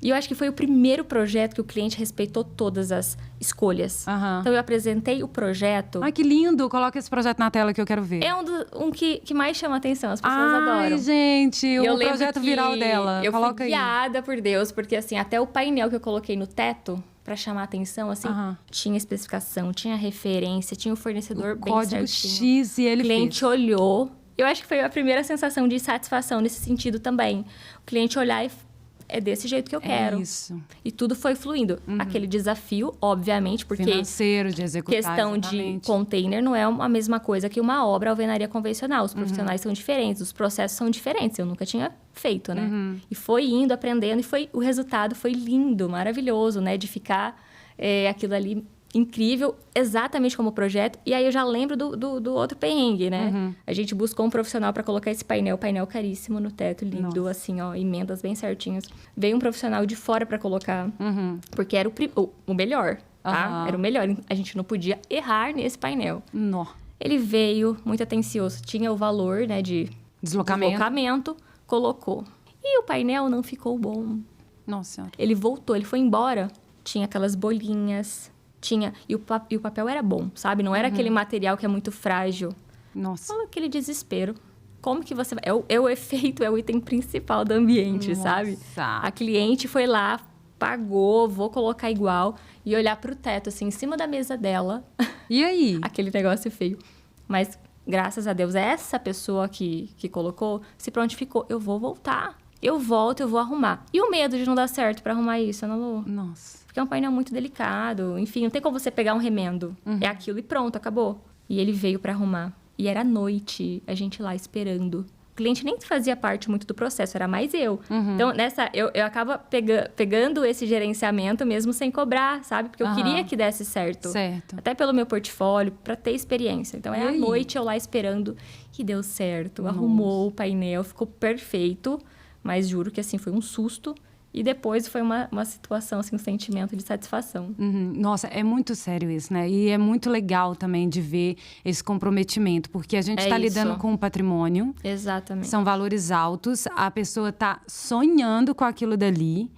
E eu acho que foi o primeiro projeto que o cliente respeitou todas as escolhas. Então, eu apresentei o projeto... Ai, que lindo! Coloca esse projeto na tela que eu quero ver. É um que mais chama atenção, as pessoas adoram. Ai, gente! O projeto viral dela. Eu fui guiada por Deus, porque assim, até o painel que eu coloquei no teto... Pra chamar atenção, assim, tinha especificação, tinha referência, tinha o fornecedor bem certinho. Código X e ele fez. O cliente olhou... Eu acho que foi a primeira sensação de satisfação nesse sentido também. O cliente olhar e é desse jeito que eu quero. Isso. E tudo foi fluindo. Aquele desafio, obviamente, porque... financeiro, de executar, questão de container não é a mesma coisa que uma obra alvenaria convencional. Os profissionais são diferentes, os processos são diferentes. Eu nunca tinha feito, né? E foi indo, aprendendo, e o resultado foi lindo, maravilhoso, né? De ficar aquilo ali... incrível, exatamente como o projeto. E aí eu já lembro do outro perrengue, né? A gente buscou um profissional para colocar esse painel caríssimo no teto, lindo, assim, ó, emendas bem certinhas. Veio um profissional de fora para colocar, porque era o melhor, tá? Era o melhor. A gente não podia errar nesse painel. Ele veio, muito atencioso, tinha o valor, né, de deslocamento, colocou. E o painel não ficou bom. Nossa. Ele voltou, ele foi embora. Tinha aquelas bolinhas... E o papel era bom, sabe? Não era aquele material que é muito frágil. Nossa. Olha aquele desespero. Como que você vai... É o efeito, é o item principal do ambiente, sabe? A cliente foi lá, pagou, vou colocar igual. E olhar pro teto, assim, em cima da mesa dela. E aí? Aquele negócio feio. Mas, graças a Deus, essa pessoa que colocou se prontificou. Eu vou voltar. Eu volto, eu vou arrumar. E o medo de não dar certo pra arrumar isso, Ana Lu? Nossa. Porque é um painel muito delicado. Enfim, não tem como você pegar um remendo. É aquilo e pronto, acabou. E ele veio pra arrumar. E era noite, a gente lá esperando. O cliente nem fazia parte muito do processo, era mais eu. Então, eu acabo pegando esse gerenciamento mesmo sem cobrar, sabe? Porque eu queria que desse certo. Até pelo meu portfólio, pra ter experiência. Então, à noite eu lá esperando. E deu certo. Arrumou o painel, ficou perfeito. Mas juro que, assim, foi um susto. E depois foi uma situação, assim, um sentimento de satisfação. Nossa, é muito sério isso, né? E é muito legal também de ver esse comprometimento. Porque a gente está lidando com um patrimônio. Exatamente. São valores altos. A pessoa está sonhando com aquilo dali.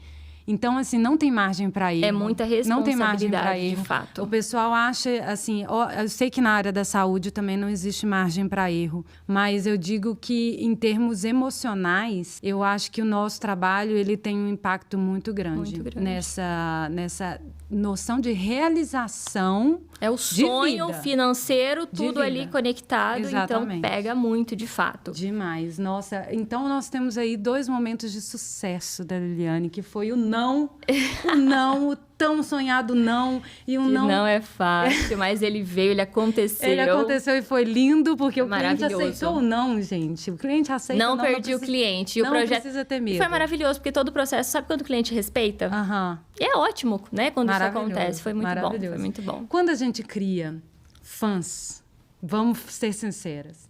Então, assim, não tem margem para erro. É muita Não tem margem para responsabilidade, de erro. fato. O pessoal acha, assim, eu sei que na área da saúde também não existe margem para erro, mas eu digo que em termos emocionais, eu acho que o nosso trabalho ele tem um impacto muito grande, nessa noção de realização. É o sonho vida. financeiro, tudo De ali vida. conectado, Exatamente. então pega muito, de fato. Demais. Nossa, então nós temos aí 2 momentos de sucesso da Liliane, que foi o não, o tão sonhado não, e o Que não... não é fácil, mas ele veio, ele aconteceu. Ele aconteceu e foi lindo, porque o cliente Maravilhoso. aceitou o não, gente. O cliente aceita Não o não. perdi o cliente. E o não projeto precisa ter medo. E foi maravilhoso, porque todo o processo, sabe quando o cliente respeita? Aham. E é ótimo, né? Quando isso Maravilhoso, acontece. Foi muito bom. maravilhoso. Foi muito bom. Quando a gente cria fãs, vamos ser sinceras,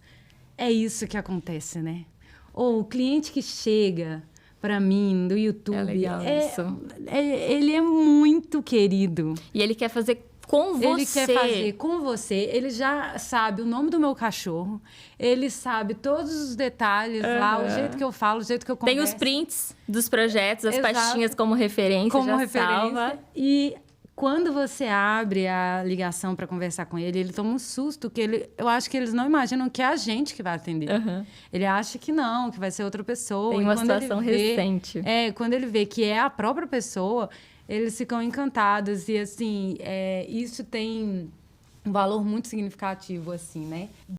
é isso que acontece, né? Ou o cliente que chega para mim do YouTube, É legal isso. Ele é muito querido. E ele quer fazer com você. Ele quer fazer com você. Ele já sabe o nome do meu cachorro. Ele sabe todos os detalhes lá, o jeito que eu falo, o jeito que eu converso. Tem os prints dos projetos, as Exato. pastinhas como referência, Como já referência. salva. E quando você abre a ligação para conversar com ele, ele toma um susto, que eu acho que eles não imaginam que é a gente que vai atender. Uhum. Ele acha que não, que vai ser outra pessoa. Tem E uma quando ele situação vê- recente. Quando ele vê que é a própria pessoa, eles ficam encantados. E, assim, isso tem um valor muito significativo, assim, né?